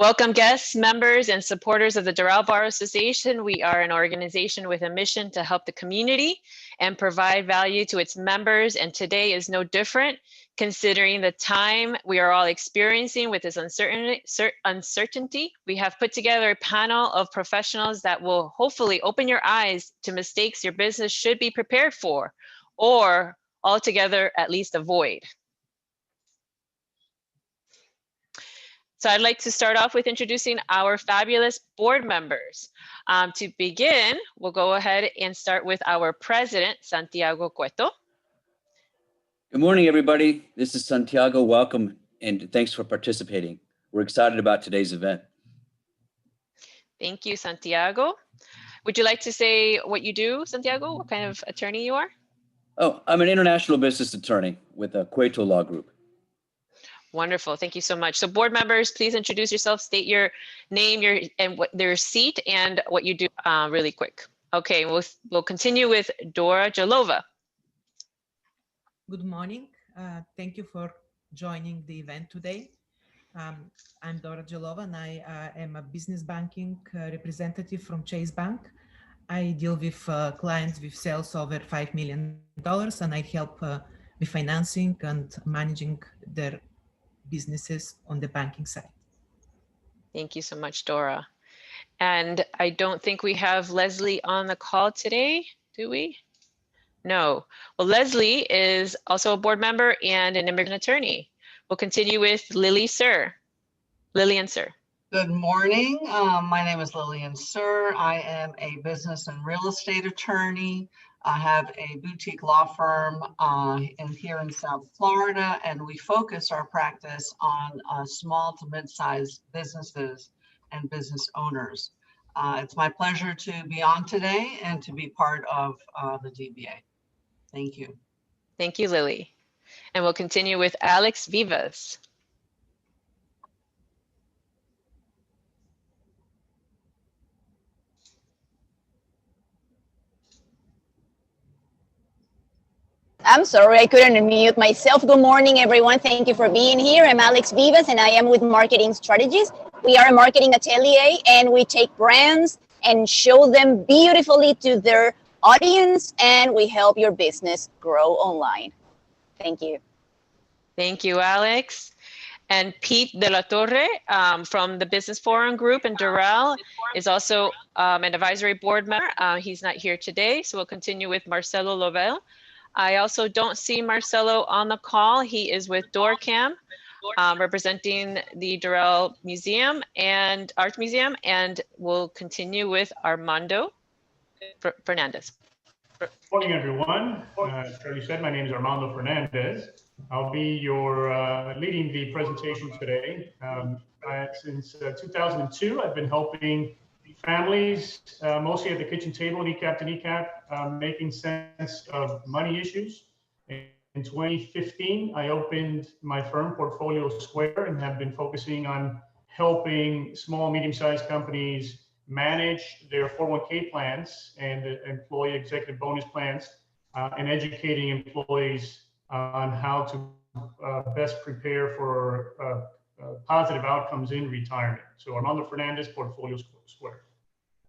Welcome guests, members, and supporters of the Doral Bar Association. We are an organization with a mission to help the community and provide value to its members. And today is no different, considering the time we are all experiencing with this uncertainty. We have put together a panel of professionals that will hopefully open your eyes to mistakes your business should be prepared for, or altogether at least avoid. So I'd like to start off with introducing our fabulous board members. To begin, we'll go ahead and start with our president, Santiago Cueto. Good morning, everybody. This is Santiago. Welcome, and thanks for participating. We're excited about today's event. Thank you, Santiago. Would you like to say what you do, Santiago? What kind of attorney you are? Oh, I'm an international business attorney with a Cueto Law Group. Wonderful, thank you so much. So board members, please introduce yourself, state your name, their seat, and what you do really quick. Okay, we'll continue with Dora Jalova. Good morning. Thank you for joining the event today. I'm Dora Jalova, and I am a business banking representative from Chase Bank. I deal with clients with sales over $5 million, and I help with financing and managing their businesses on the banking side. Thank you so much, Dora. And I don't think we have Leslie on the call today, do we? No. Well, Leslie is also a board member and an immigrant attorney. We'll continue with Lillian Sir. Good morning. My name is Lillian Sir. I am a business and real estate attorney. I have a boutique law firm here in South Florida, and we focus our practice on small to mid-sized businesses and business owners. It's my pleasure to be on today and to be part of the DBA. Thank you. Thank you, Lily. And we'll continue with Alex Vivas. I'm sorry, I couldn't unmute myself. Good morning, everyone. Thank you for being here. I'm Alex Vivas, and I am with Marketing Strategies. We are a marketing atelier, and we take brands and show them beautifully to their audience, and we help your business grow online. Thank you. Thank you, Alex. And Pete De La Torre from the Business Forum Group in Doral is also an advisory board member. He's not here today, so we'll continue with Marcelo Lovell. I also don't see Marcelo on the call. He is with DoorCam, representing the Doral Museum and Art Museum, and we'll continue with Armando Fernandez. Good morning, everyone. As Charlie said, my name is Armando Fernandez. I'll be your leading the presentation today. Since 2002, I've been helping families, mostly at the kitchen table, kneecap to kneecap, making sense of money issues. In 2015, I opened my firm, Portfolio Square, and have been focusing on helping small, medium-sized companies manage their 401k plans and employee executive bonus plans, and educating employees on how to best prepare for positive outcomes in retirement. So Armando Fernandez, Portfolio Square.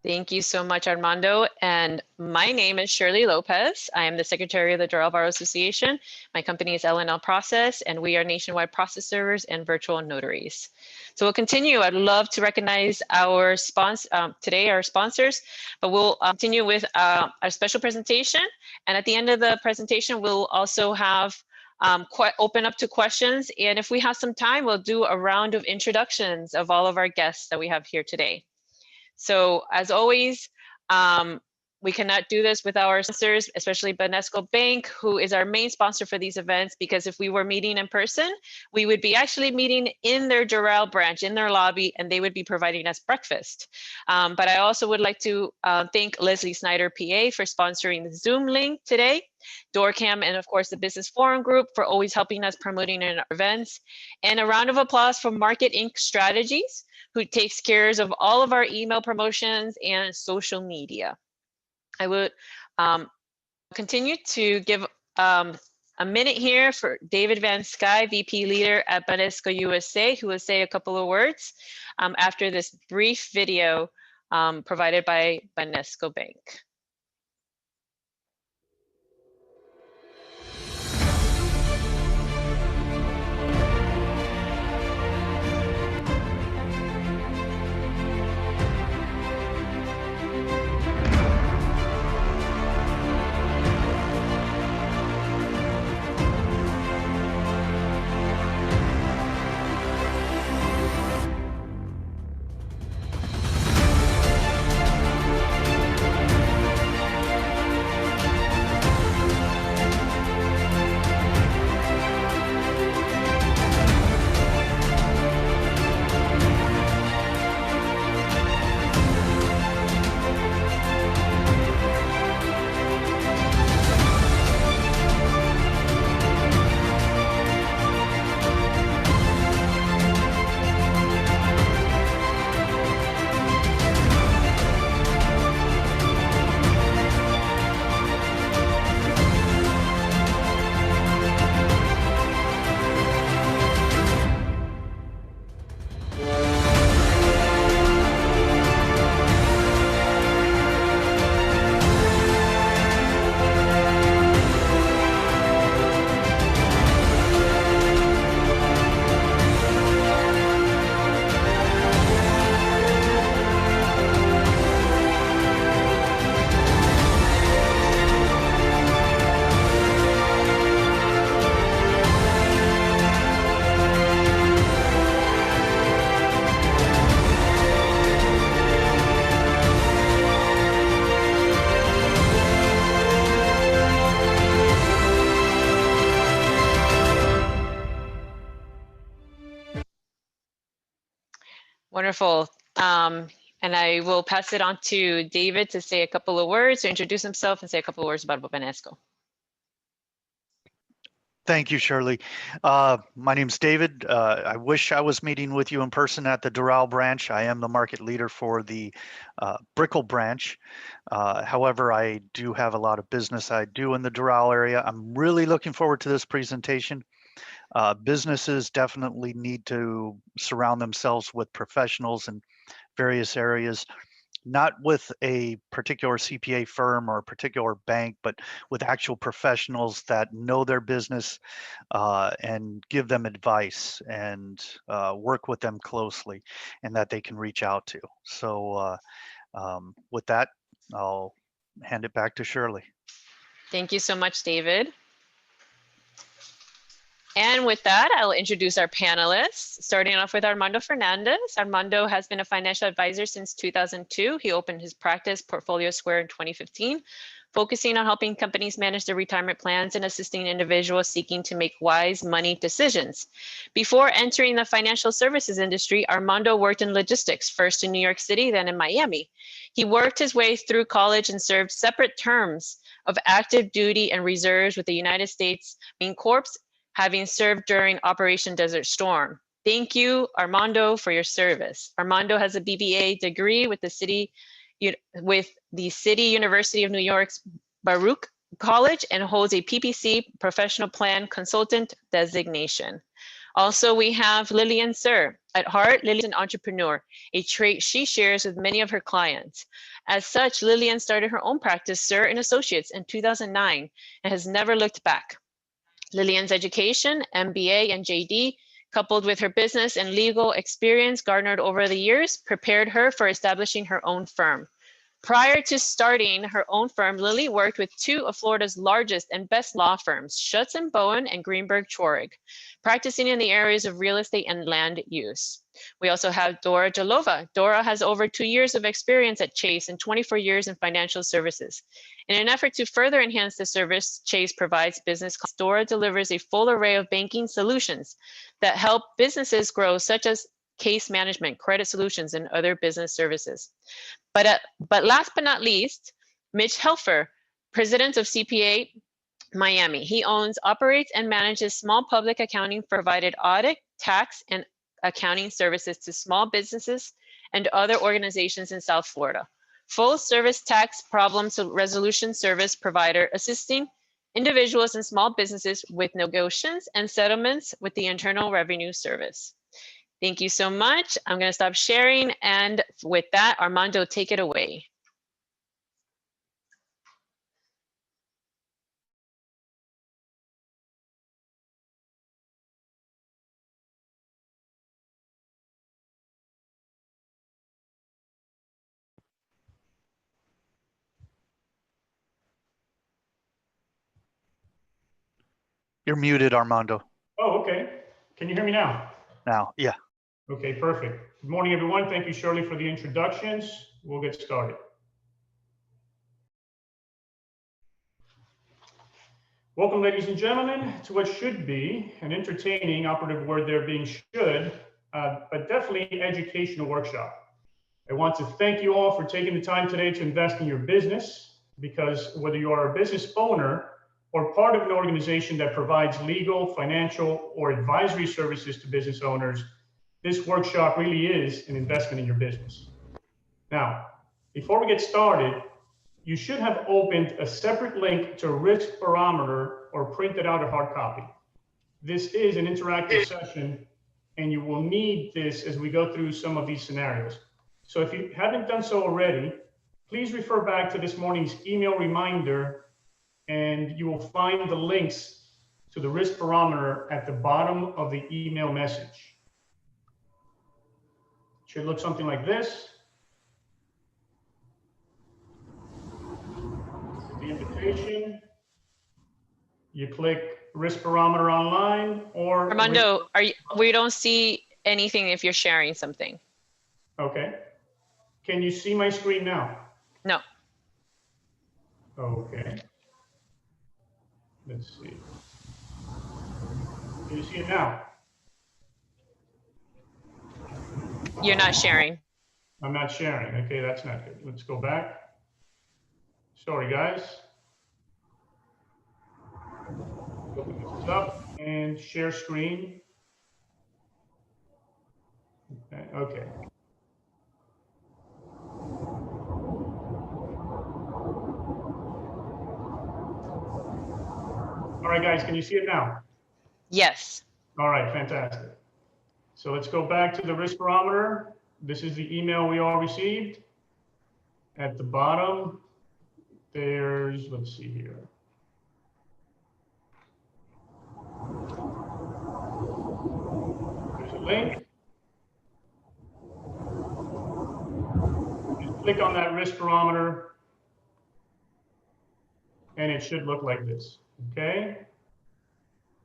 Thank you so much, Armando. And my name is Shirley Lopez. I am the secretary of the Doral Bar Association. My company is L&L Process, and we are nationwide process servers and virtual notaries. So we'll continue. I'd love to recognize our today, our sponsors, but we'll continue with our special presentation. And at the end of the presentation, we'll also have open up to questions. And if we have some time, we'll do a round of introductions of all of our guests that we have here today. So as always, we cannot do this without our sponsors, especially Banesco Bank, who is our main sponsor for these events, because if we were meeting in person, we would be actually meeting in their Doral branch, in their lobby, and they would be providing us breakfast. But I also would like to thank Leslie Snyder, PA, for sponsoring the Zoom link today, DoorCam, and of course the Business Forum Group for always helping us promoting in our events. And a round of applause for Market Inc. Strategies, who takes care of all of our email promotions and social media. I would continue to give a minute here for David Van Sky, VP Leader at Banesco USA, who will say a couple of words after this brief video provided by Banesco Bank. Wonderful. And I will pass it on to David to say a couple of words, to introduce himself and say a couple of words about Banesco. Thank you, Shirley. My name's David. I wish I was meeting with you in person at the Doral branch. I am the market leader for the Brickell branch. However, I do have a lot of business I do in the Doral area. I'm really looking forward to this presentation. Businesses definitely need to surround themselves with professionals in various areas, not with a particular CPA firm or a particular bank, but with actual professionals that know their business and give them advice and work with them closely and that they can reach out to. So with that, I'll hand it back to Shirley. Thank you so much, David. And with that, I'll introduce our panelists, starting off with Armando Fernandez. Armando has been a financial advisor since 2002. He opened his practice, Portfolio Square, in 2015, focusing on helping companies manage their retirement plans and assisting individuals seeking to make wise money decisions. Before entering the financial services industry, Armando worked in logistics, first in New York City, then in Miami. He worked his way through college and served separate terms of active duty and reserves with the United States Marine Corps, having served during Operation Desert Storm. Thank you, Armando, for your service. Armando has a BBA degree with the City University of New York's Baruch College and holds a PPC, Professional Plan Consultant designation. Also, we have Lillian Sir. At heart, Lillian is an entrepreneur, a trait she shares with many of her clients. As such, Lillian started her own practice, Sir & Associates, in 2009 and has never looked back. Lillian's education, MBA and JD, coupled with her business and legal experience garnered over the years, prepared her for establishing her own firm. Prior to starting her own firm, Lily worked with two of Florida's largest and best law firms, Schutz & Bowen and Greenberg Traurig, practicing in the areas of real estate and land use. We also have Dora Jalova. Dora has over 2 years of experience at Chase and 24 years in financial services. In an effort to further enhance the service Chase provides business, Dora delivers a full array of banking solutions that help businesses grow, such as case management, credit solutions, and other business services. But last but not least, Mitch Helfer, president of CPA Miami. He owns, operates, and manages small public accounting, provided audit, tax, and accounting services to small businesses and other organizations in South Florida. Full service tax problem resolution service provider, assisting individuals and small businesses with negotiations and settlements with the Internal Revenue Service. Thank you so much. I'm going to stop sharing. And with that, Armando, take it away. You're muted, Armando. Oh, okay. Can you hear me now? Now, yeah. Okay, perfect. Good morning, everyone. Thank you, Shirley, for the introductions. We'll get started. Welcome, ladies and gentlemen, to what should be an entertaining, operative word there being should, but definitely educational workshop. I want to thank you all for taking the time today to invest in your business, because whether you are a business owner or part of an organization that provides legal, financial, or advisory services to business owners, this workshop really is an investment in your business. Now, before we get started, you should have opened a separate link to a risk barometer or printed out a hard copy. This is an interactive session, and you will need this as we go through some of these scenarios. So if you haven't done so already, please refer back to this morning's email reminder, and you will find the links to the risk barometer at the bottom of the email message. It should look something like this. This is the invitation. You click risk barometer online, or Armando, we don't see anything if you're sharing something. Okay. Can you see my screen now? No. Okay. Let's see. Can you see it now? You're not sharing. I'm not sharing. Okay, that's not good. Let's go back. Sorry, guys. Open this up and share screen. Okay. All right, guys, can you see it now? Yes. All right, fantastic. So let's go back to the risk barometer. This is the email we all received. At the bottom, there's, let's see here. There's a link. Just click on that risk barometer, and it should look like this. Okay?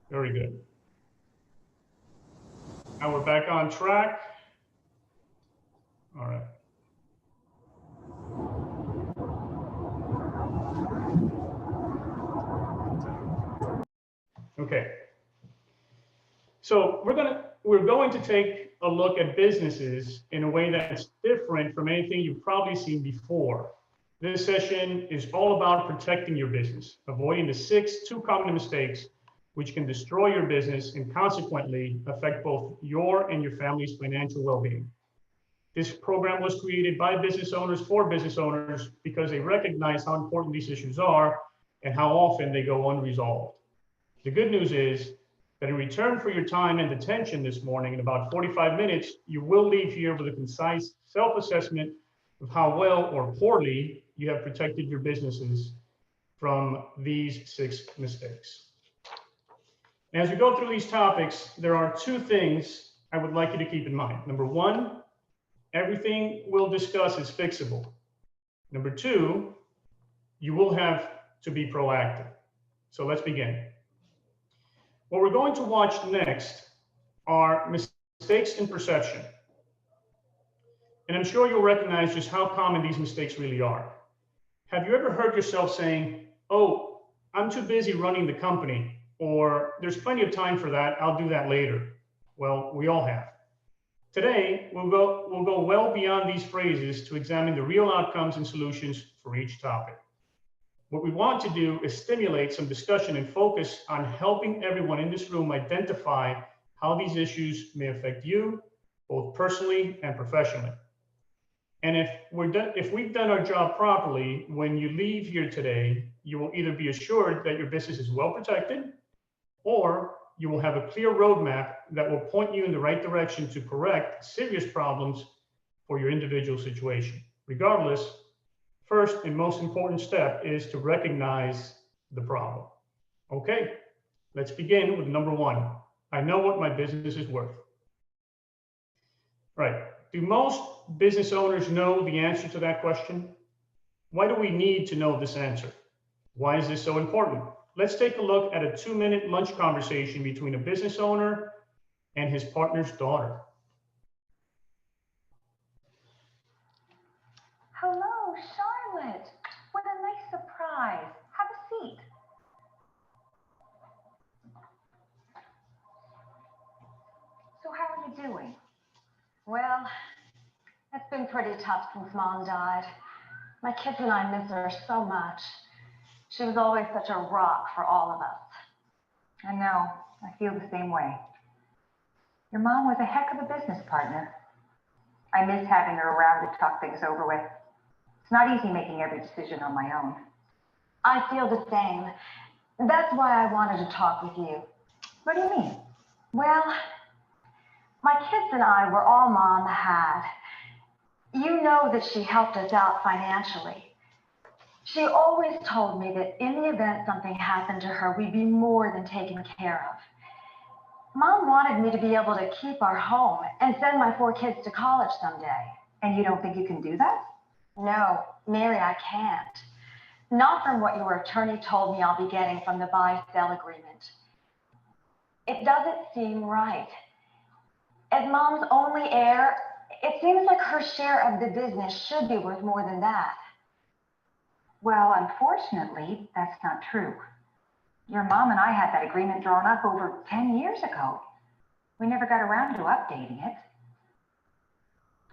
Very good. Now we're back on track. All right. Okay. So we're going to take a look at businesses in a way that's different from anything you've probably seen before. This session is all about protecting your business, avoiding the 6 too common mistakes which can destroy your business and consequently affect both your and your family's financial well-being. This program was created by business owners for business owners because they recognize how important these issues are and how often they go unresolved. The good news is that in return for your time and attention this morning, in about 45 minutes, you will leave here with a concise self-assessment of how well or poorly you have protected your businesses from these 6 mistakes. As we go through these topics, there are 2 things I would like you to keep in mind. Number 1, everything we'll discuss is fixable. Number 2, you will have to be proactive. So let's begin. What we're going to watch next are mistakes in perception. And I'm sure you'll recognize just how common these mistakes really are. Have you ever heard yourself saying, "Oh, I'm too busy running the company," or "There's plenty of time for that, I'll do that later"? Well, we all have. Today, we'll go well beyond these phrases to examine the real outcomes and solutions for each topic. What we want to do is stimulate some discussion and focus on helping everyone in this room identify how these issues may affect you, both personally and professionally. And if we've done our job properly, when you leave here today, you will either be assured that your business is well protected, or you will have a clear roadmap that will point you in the right direction to correct serious problems for your individual situation. Regardless, first and most important step is to recognize the problem. Okay, let's begin with number one. I know what my business is worth. Right. Do most business owners know the answer to that question? Why do we need to know this answer? Why is this so important? Let's take a look at a 2-minute lunch conversation between a business owner and his partner's daughter. Hello, Charlotte. What a nice surprise. Have a seat. So how are you doing? Well, it's been pretty tough since Mom died. My kids and I miss her so much. She was always such a rock for all of us. I know, I feel the same way. Your mom was a heck of a business partner. I miss having her around to talk things over with. It's not easy making every decision on my own. I feel the same. That's why I wanted to talk with you. What do you mean? Well, my kids and I were all Mom had. You know that she helped us out financially. She always told me that in the event something happened to her, we'd be more than taken care of. Mom wanted me to be able to keep our home and send my 4 kids to college someday. And you don't think you can do that? No, Mary, I can't. Not from what your attorney told me I'll be getting from the buy-sell agreement. It doesn't seem right. As Mom's only heir, it seems like her share of the business should be worth more than that. Well, unfortunately, that's not true. Your mom and I had that agreement drawn up over 10 years ago. We never got around to updating it.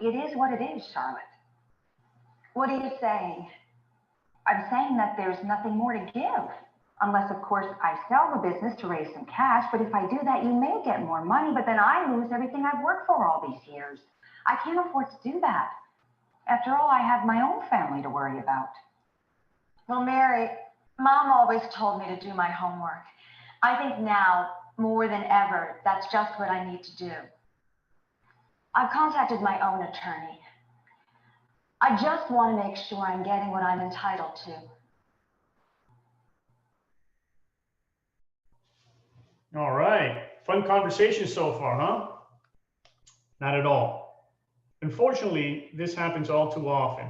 It is what it is, Charlotte. What are you saying? I'm saying that there's nothing more to give. Unless, of course, I sell the business to raise some cash. But if I do that, you may get more money, but then I lose everything I've worked for all these years. I can't afford to do that. After all, I have my own family to worry about. Well, Mary, Mom always told me to do my homework. I think now, more than ever, that's just what I need to do. I've contacted my own attorney. I just want to make sure I'm getting what I'm entitled to. All right, fun conversation so far, huh? Not at all. Unfortunately, this happens all too often.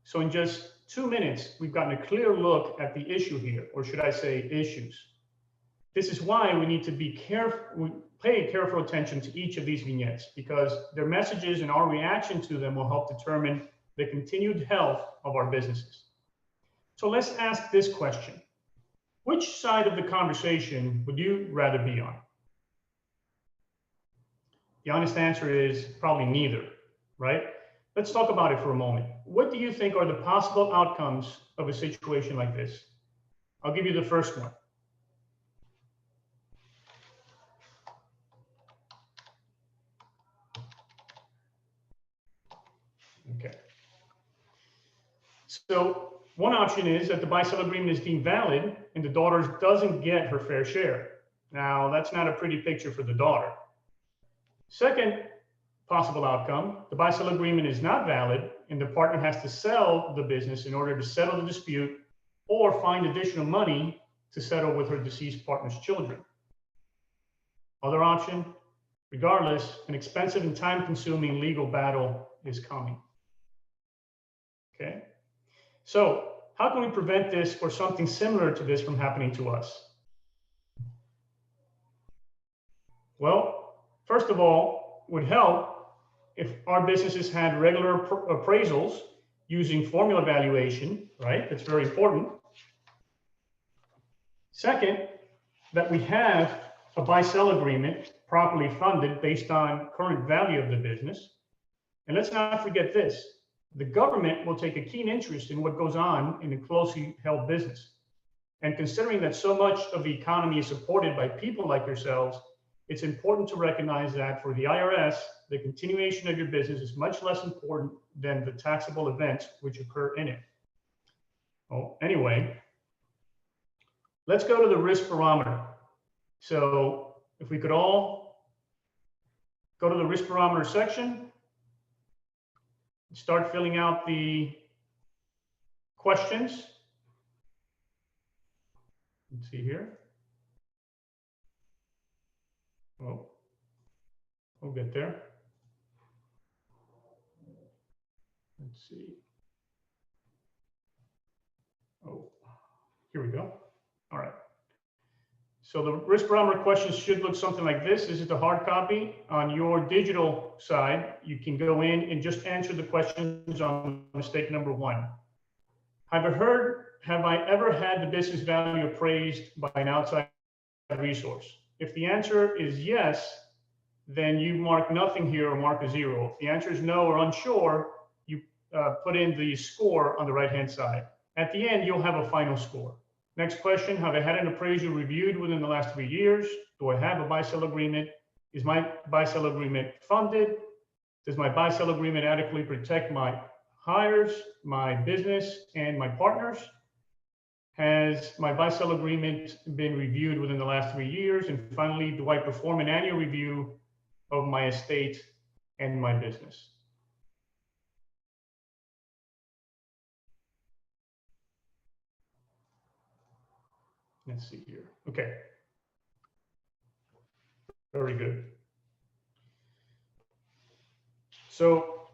So in just 2 minutes, we've gotten a clear look at the issue here, or should I say issues. This is why we need to be careful, pay careful attention to each of these vignettes, because their messages and our reaction to them will help determine the continued health of our businesses. So let's ask this question. Which side of the conversation would you rather be on? The honest answer is probably neither, right? Let's talk about it for a moment. What do you think are the possible outcomes of a situation like this? I'll give you the first one. Okay. So one option is that the buy-sell agreement is deemed valid and the daughter doesn't get her fair share. Now, that's not a pretty picture for the daughter. Second possible outcome, the buy-sell agreement is not valid and the partner has to sell the business in order to settle the dispute or find additional money to settle with her deceased partner's children. Other option, regardless, an expensive and time-consuming legal battle is coming. Okay, so how can we prevent this or something similar to this from happening to us? Well, first of all, would help if our businesses had regular appraisals using formula valuation, right? That's very important. Second, that we have a buy-sell agreement properly funded based on current value of the business. And let's not forget this. The government will take a keen interest in what goes on in a closely held business. And considering that so much of the economy is supported by people like yourselves, it's important to recognize that for the IRS, the continuation of your business is much less important than the taxable events which occur in it. Well, anyway, let's go to the risk barometer. So if we could all go to the risk barometer section, start filling out the questions. Let's see here. Oh, we'll get there. Let's see. Oh, here we go. All right. So the risk barometer questions should look something like this. This is the hard copy. On your digital side, you can go in and just answer the questions on mistake number 1. Have I ever had the business value appraised by an outside resource? If the answer is yes, then you mark nothing here or mark a 0. If the answer is no or unsure, you put in the score on the right-hand side. At the end, you'll have a final score. Next question, have I had an appraisal reviewed within the last 3 years? Do I have a buy-sell agreement? Is my buy-sell agreement funded? Does my buy-sell agreement adequately protect my hires, my business, and my partners? Has my buy-sell agreement been reviewed within the last 3 years? And finally, do I perform an annual review of my estate and my business? Let's see here. Okay. Very good. So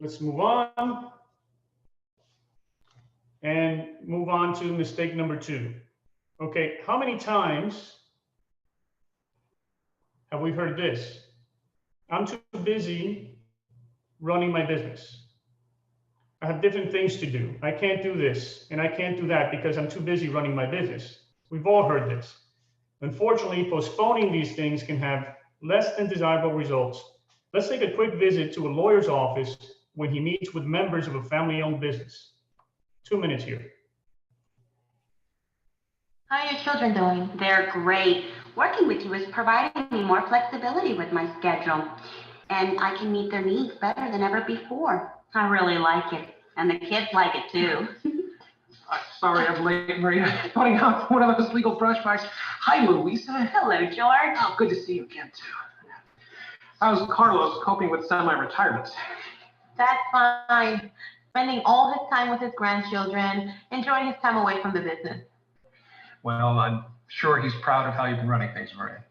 let's move on and move on to mistake number 2. Okay, how many times have we heard this? I'm too busy running my business. I have different things to do. I can't do this and I can't do that because I'm too busy running my business. We've all heard this. Unfortunately, postponing these things can have less than desirable results. Let's take a quick visit to a lawyer's office when he meets with members of a family-owned business. 2 minutes here. How are your children doing? They're great. Working with you is providing me more flexibility with my schedule, and I can meet their needs better than ever before. I really like it, and the kids like it too. Sorry I'm late, Maria. Putting out one of those legal brush marks. Hi, Louisa. Hello, George. Oh, good to see you again, too. How's Carlos coping with semi-retirement? That's fine. Spending all his time with his grandchildren, enjoying his time away from the business. Well, I'm sure he's proud of how you've been running things, Maria.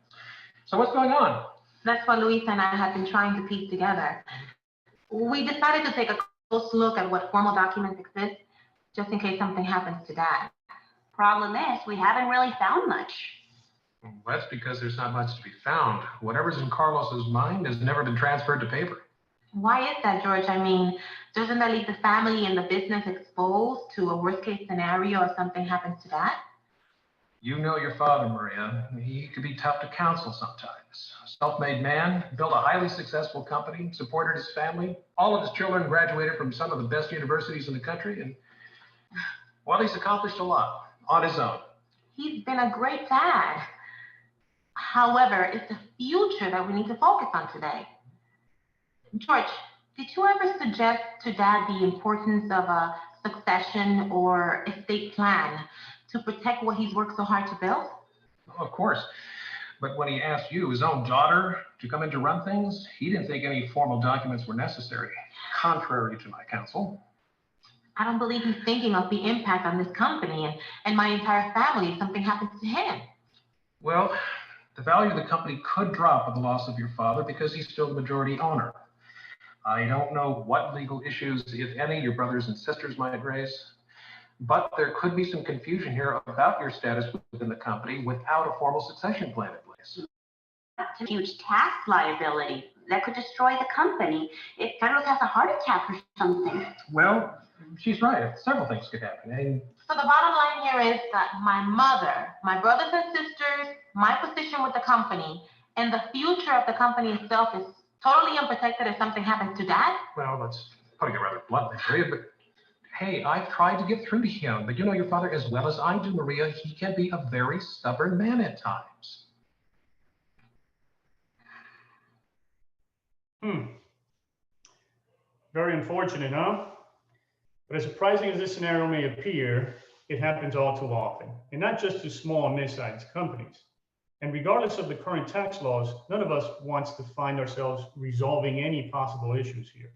So what's going on? That's what Louisa and I have been trying to piece together. We decided to take a close look at what formal documents exist, just in case something happens to Dad. Problem is, we haven't really found much. Well, that's because there's not much to be found. Whatever's in Carlos's mind has never been transferred to paper. Why is that, George? I mean, doesn't that leave the family and the business exposed to a worst-case scenario if something happens to Dad? You know your father, Maria. He could be tough to counsel sometimes. Self-made man, built a highly successful company, supported his family. All of his children graduated from some of the best universities in the country, and well, he's accomplished a lot on his own. He's been a great dad. However, it's the future that we need to focus on today. George, did you ever suggest to Dad the importance of a succession or estate plan to protect what he's worked so hard to build? Oh, of course. But when he asked you, his own daughter, to come in to run things, he didn't think any formal documents were necessary, contrary to my counsel. I don't believe he's thinking of the impact on this company and my entire family if something happens to him. Well, the value of the company could drop with the loss of your father because he's still the majority owner. I don't know what legal issues, if any, your brothers and sisters might raise, but there could be some confusion here about your status within the company without a formal succession plan in place. That's a huge tax liability that could destroy the company if Carlos has a heart attack or something. Well, she's right. Several things could happen. And So the bottom line here is that my mother, my brothers and sisters, my position with the company, and the future of the company itself is totally unprotected if something happens to Dad? well, that's putting it rather bluntly, Maria, but hey, I've tried to get through to him, but you know your father as well as I do, Maria. He can be a very stubborn man at times. Very unfortunate, huh? But as surprising as this scenario may appear, it happens all too often, and not just to small and mid-sized companies. And regardless of the current tax laws, none of us wants to find ourselves resolving any possible issues here.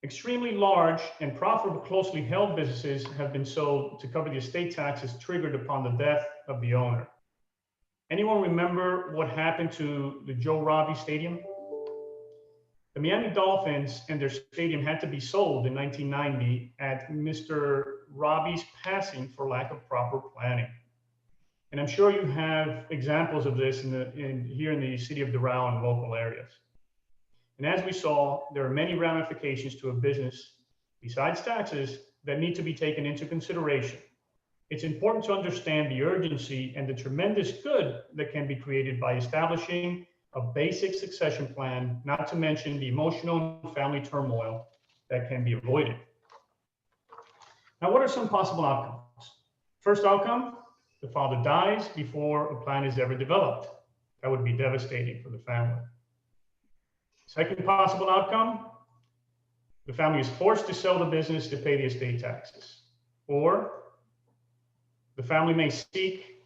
Extremely large and profitable closely held businesses have been sold to cover the estate taxes triggered upon the death of the owner. Anyone remember what happened to the Joe Robbie Stadium? The Miami Dolphins and their stadium had to be sold in 1990 at Mr. Robbie's passing for lack of proper planning. And I'm sure you have examples of this here in the city of Doral and local areas. And as we saw, there are many ramifications to a business, besides taxes, that need to be taken into consideration. It's important to understand the urgency and the tremendous good that can be created by establishing a basic succession plan, not to mention the emotional and family turmoil that can be avoided. Now, what are some possible outcomes? First outcome, the father dies before a plan is ever developed. That would be devastating for the family. Second possible outcome, the family is forced to sell the business to pay the estate taxes. Or the family may seek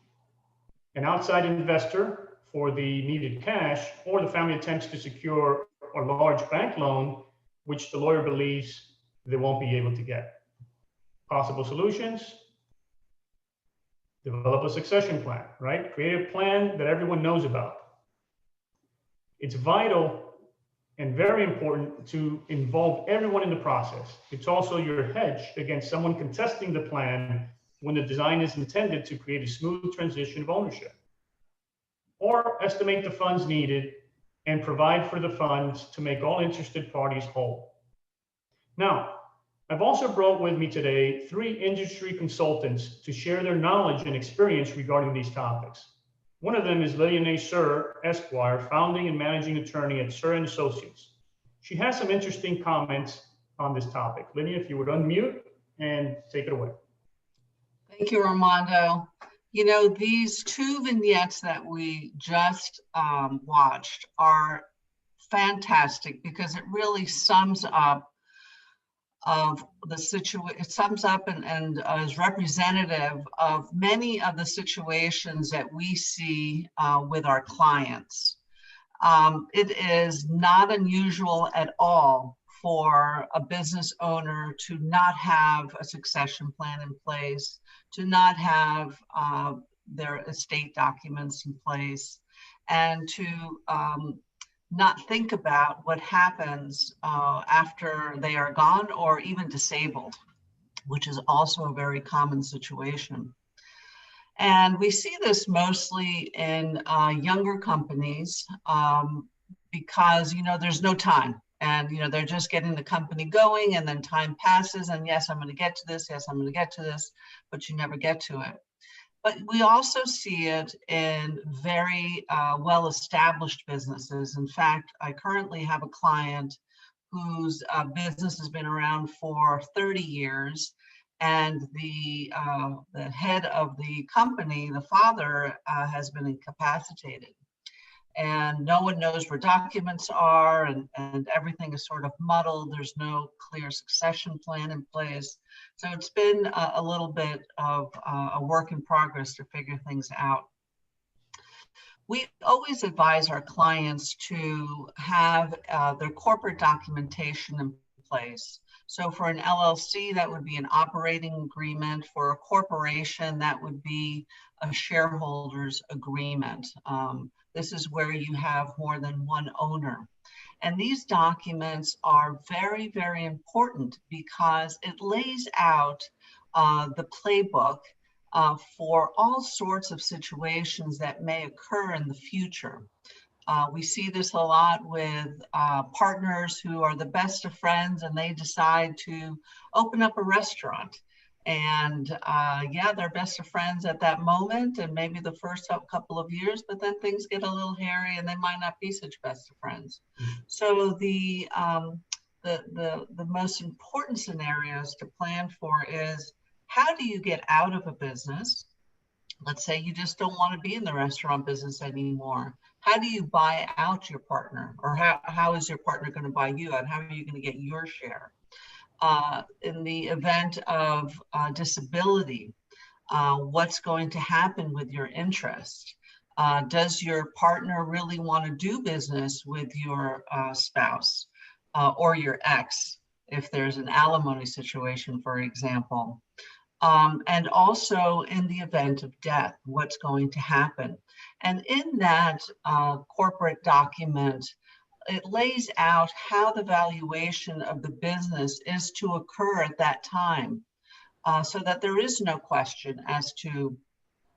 an outside investor for the needed cash, or the family attempts to secure a large bank loan, which the lawyer believes they won't be able to get. Possible solutions, develop a succession plan, right? Create a plan that everyone knows about. It's vital and very important to involve everyone in the process. It's also your hedge against someone contesting the plan when the design is intended to create a smooth transition of ownership. Or estimate the funds needed and provide for the funds to make all interested parties whole. Now, I've also brought with me today 3 industry consultants to share their knowledge and experience regarding these topics. One of them is Lillian A. Sir, Esquire, founding and managing attorney at Sir & Associates. She has some interesting comments on this topic. Lillian, if you would unmute and take it away. Thank you, Armando. You know, these 2 vignettes that we just watched are fantastic because it really sums up of the situation. It sums up and is representative of many of the situations that we see with our clients. It is not unusual at all for a business owner to not have a succession plan in place, to not have their estate documents in place, and to not think about what happens after they are gone or even disabled, which is also a very common situation. And we see this mostly in younger companies because, you know, there's no time. And, you know, they're just getting the company going, and then time passes, and yes, I'm going to get to this, yes, I'm going to get to this, but you never get to it. But we also see it in very well-established businesses. In fact, I currently have a client whose business has been around for 30 years, and the head of the company, the father, has been incapacitated. And no one knows where documents are, and everything is sort of muddled. There's no clear succession plan in place. So it's been a little bit of a work in progress to figure things out. We always advise our clients to have their corporate documentation in place. So for an LLC, that would be an operating agreement. For a corporation, that would be a shareholders agreement. This is where you have more than one owner. And these documents are very, very important because it lays out the playbook for all sorts of situations that may occur in the future. We see this a lot with partners who are the best of friends, and they decide to open up a restaurant. And yeah, they're best of friends at that moment and maybe the first couple of years, but then things get a little hairy and they might not be such best of friends. So the most important scenarios to plan for is, how do you get out of a business? Let's say you just don't want to be in the restaurant business anymore. How do you buy out your partner? Or how is your partner going to buy you out? How are you going to get your share? in the event of disability, what's going to happen with your interest? Does your partner really want to do business with your spouse or your ex, if there's an alimony situation, for example? And also in the event of death, what's going to happen? And in that corporate document, it lays out how the valuation of the business is to occur at that time, so that there is no question as to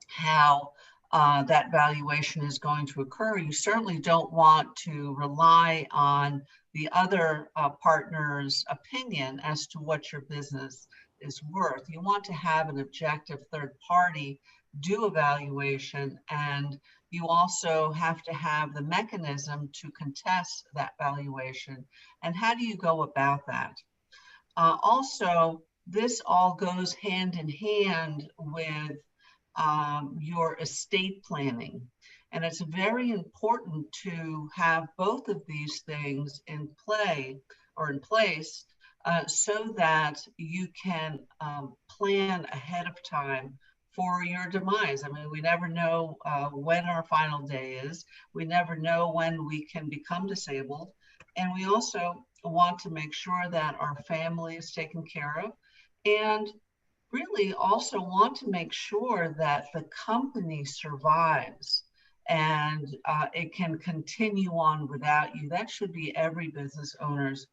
how that valuation is going to occur. You certainly don't want to rely on the other partner's opinion as to what your business is worth. You want to have an objective third party do evaluation, and you also have to have the mechanism to contest that valuation. And how do you go about that? Also, this all goes hand in hand with your estate planning. And it's very important to have both of these things in play or in place so that you can plan ahead of time for your demise. I mean, we never know when our final day is. We never know when we can become disabled. And we also want to make sure that our family is taken care of, and really also want to make sure that the company survives and it can continue on without you. That should be every business owner's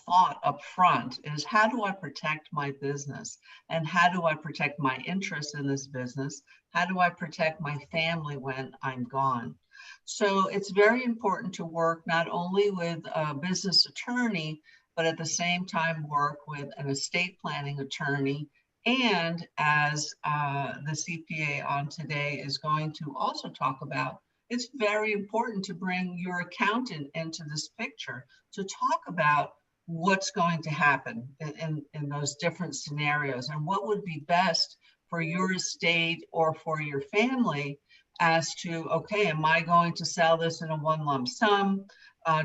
thought up front, is how do I protect my business? And how do I protect my interest in this business? How do I protect my family when I'm gone? So it's very important to work not only with a business attorney, but at the same time work with an estate planning attorney. And as the CPA on today is going to also talk about, it's very important to bring your accountant into this picture to talk about what's going to happen in those different scenarios and what would be best for your estate or for your family as to, okay, am I going to sell this in a one lump sum?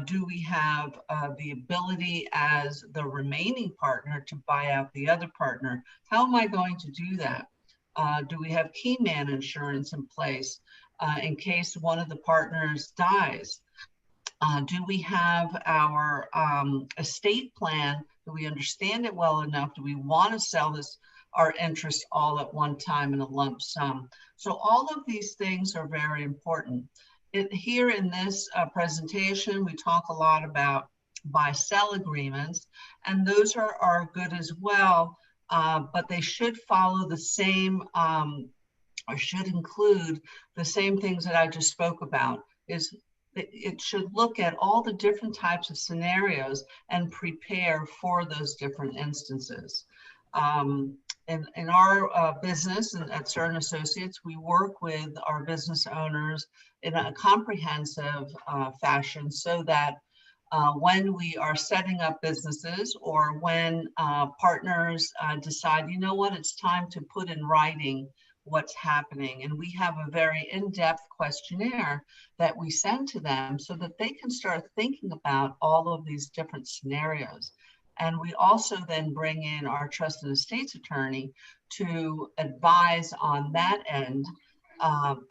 Do we have the ability as the remaining partner to buy out the other partner? How am I going to do that? Do we have key man insurance in place in case one of the partners dies? Do we have our estate plan? Do we understand it well enough? Do we want to sell this, our interest all at one time in a lump sum? So all of these things are very important. Here in this presentation, we talk a lot about buy-sell agreements, and those are good as well, but they should follow the same, or should include the same things that I just spoke about. Is it should look at all the different types of scenarios and prepare for those different instances. In our business and at Stern Associates, we work with our business owners in a comprehensive fashion so that when we are setting up businesses or when partners decide, you know what, it's time to put in writing what's happening. And we have a very in-depth questionnaire that we send to them so that they can start thinking about all of these different scenarios. And we also then bring in our trust and estates attorney to advise on that end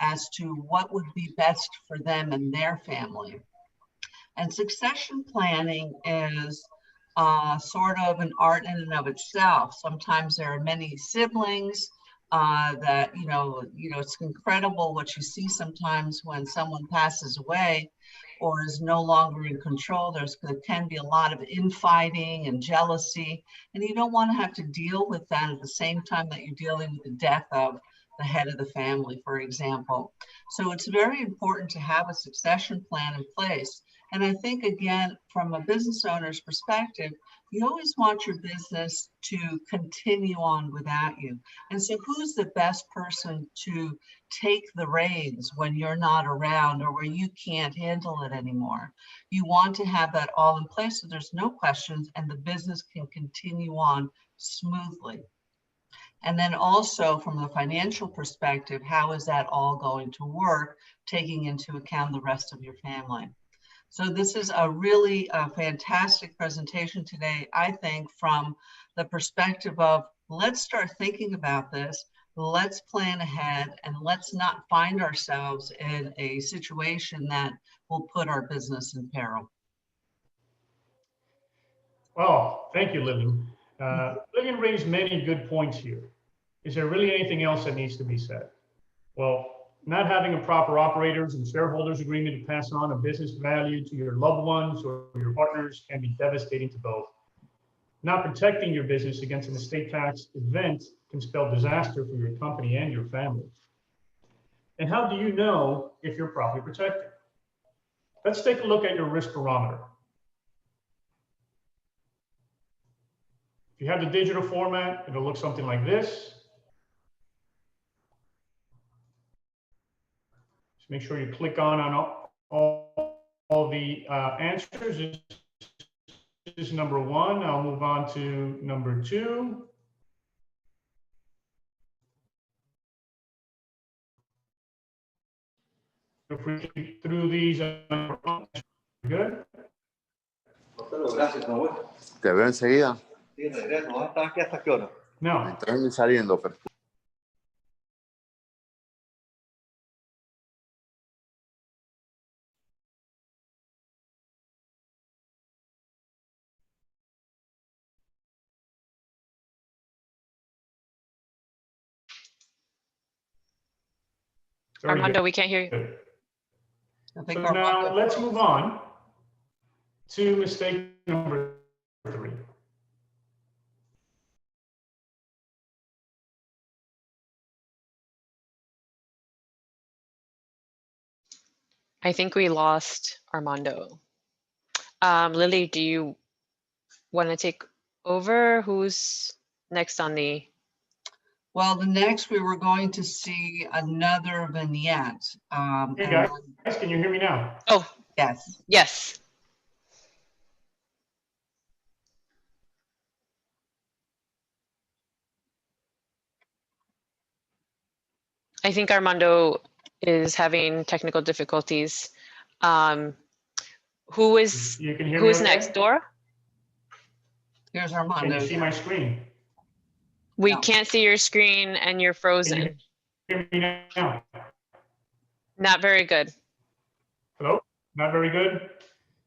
as to what would be best for them and their family. And succession planning is sort of an art in and of itself. Sometimes there are many siblings that, you know, it's incredible what you see sometimes when someone passes away or is no longer in control. There can be a lot of infighting and jealousy, and you don't want to have to deal with that at the same time that you're dealing with the death of the head of the family, for example. So it's very important to have a succession plan in place. And I think, again, from a business owner's perspective, you always want your business to continue on without you. And so who's the best person to take the reins when you're not around or where you can't handle it anymore? You want to have that all in place so there's no questions and the business can continue on smoothly. And then also from the financial perspective, how is that all going to work, taking into account the rest of your family? So this is a really fantastic presentation today, I think, from the perspective of let's start thinking about this, let's plan ahead, and let's not find ourselves in a situation that will put our business in peril. Well, thank you, Lillian. Lillian raised many good points here. Is there really anything else that needs to be said? Well, not having a proper operators and shareholders agreement to pass on a business value to your loved ones or your partners can be devastating to both. Not protecting your business against an estate tax event can spell disaster for your company and your family. And how do you know if you're properly protected? Let's take a look at your risk barometer. If you have the digital format, it'll look something like this. Just make sure you click on all the answers. This is number one. I'll move on to number two. If we keep through these, good. Te veo enseguida. No. Entrando y saliendo, pero. Armando, we can't hear you. Good. So now let's move on to mistake number 3. I think we lost Armando. Lily, do you want to take over? Who's next on the? Well, the next we were going to see another vignette. Hey guys, can you hear me now? Oh, yes. Yes. I think Armando is having technical difficulties. Who is next? Dora? Here's Can Armando. you see my screen? We can't see your screen and you're frozen. Can you hear me now? Not very good. Hello? Not very good?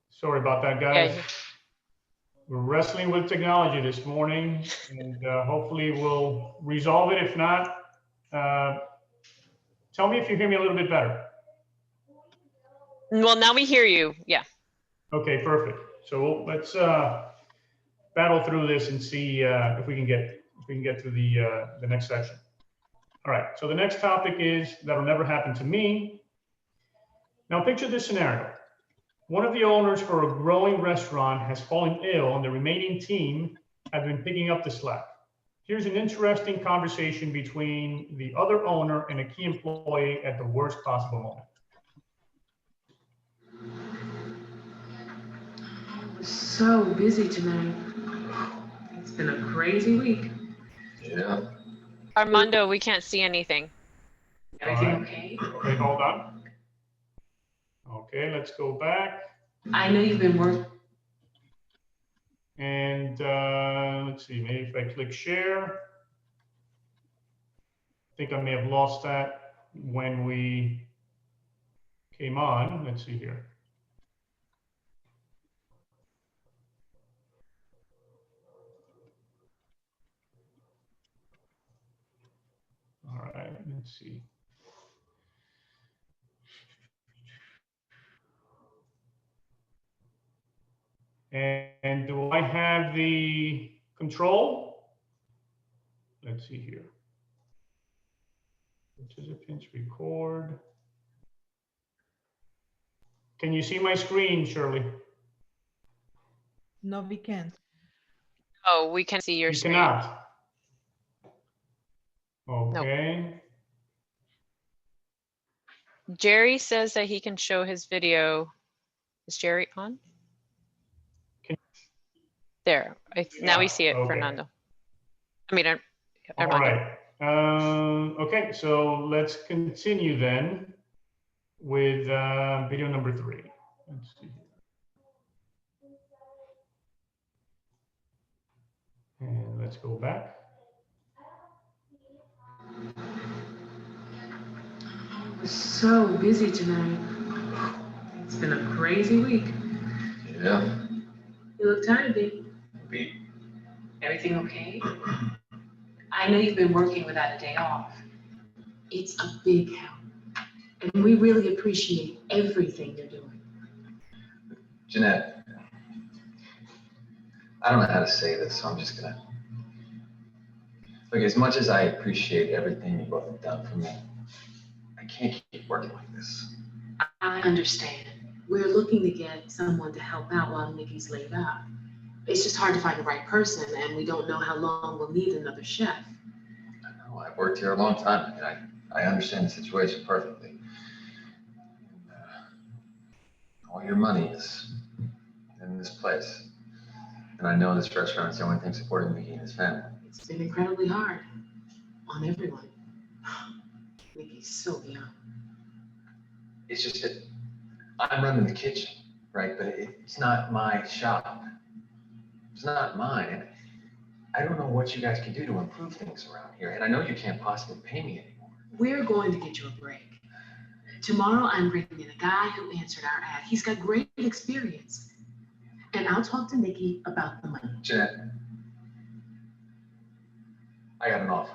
Sorry about that, guys. Yeah. We're wrestling with technology this morning, and hopefully we'll resolve it. If not, tell me if you hear me a little bit better. Well, now we hear you. Yeah. Okay, perfect. So let's battle through this and see if we can get through the next section. All right. So the next topic is that'll never happen to me. Now picture this scenario. One of the owners for a growing restaurant has fallen ill, and the remaining team have been picking up the slack. Here's an interesting conversation between the other owner and a key employee at the worst possible moment. So busy tonight. It's been a crazy week. Yeah. Armando, we can't see anything. Everything okay? Okay, hold on. Okay, let's go back. I know you've been working. And let's see, maybe if I click share. I think I may have lost that when we came on. Let's see here. All right, let's see. And do I have the control? Let's see here. Participants record. Can you see my screen, Shirley? No, we can't. Oh, we can see your screen. You cannot. Okay. Nope. Jerry says that he can show his video. Is Jerry on? There. Now we see it, okay. Fernando. I mean, All Armando. right. Okay, so let's continue then with video number 3. Let's see here. And let's go back. We're so busy tonight. It's been a crazy week. Yeah. You look tired, baby. Beat. Everything okay? I know you've been working without a day off. It's a big help. And we really appreciate everything you're doing. Jeanette, I don't know how to say this, so I'm just gonna. Look, as much as I appreciate everything you both have done for me, I can't keep working like this. I understand. We're looking to get someone to help out while Nikki's laid up. It's just hard to find the right person, and we don't know how long we'll need another chef. I know, I've worked here a long time, and I understand the situation perfectly. All your money is in this place. And I know this restaurant's the only thing supporting Mickey and his family. It's been incredibly hard on everyone. Nikki's so young. It's just that I'm running the kitchen, right? But it's not my shop. It's not mine. And I don't know what you guys can do to improve things around here. And I know you can't possibly pay me anymore. We're going to get you a break. Tomorrow, I'm bringing in a guy who answered our ad. He's got great experience. And I'll talk to Nikki about the money. Jeanette, I got an offer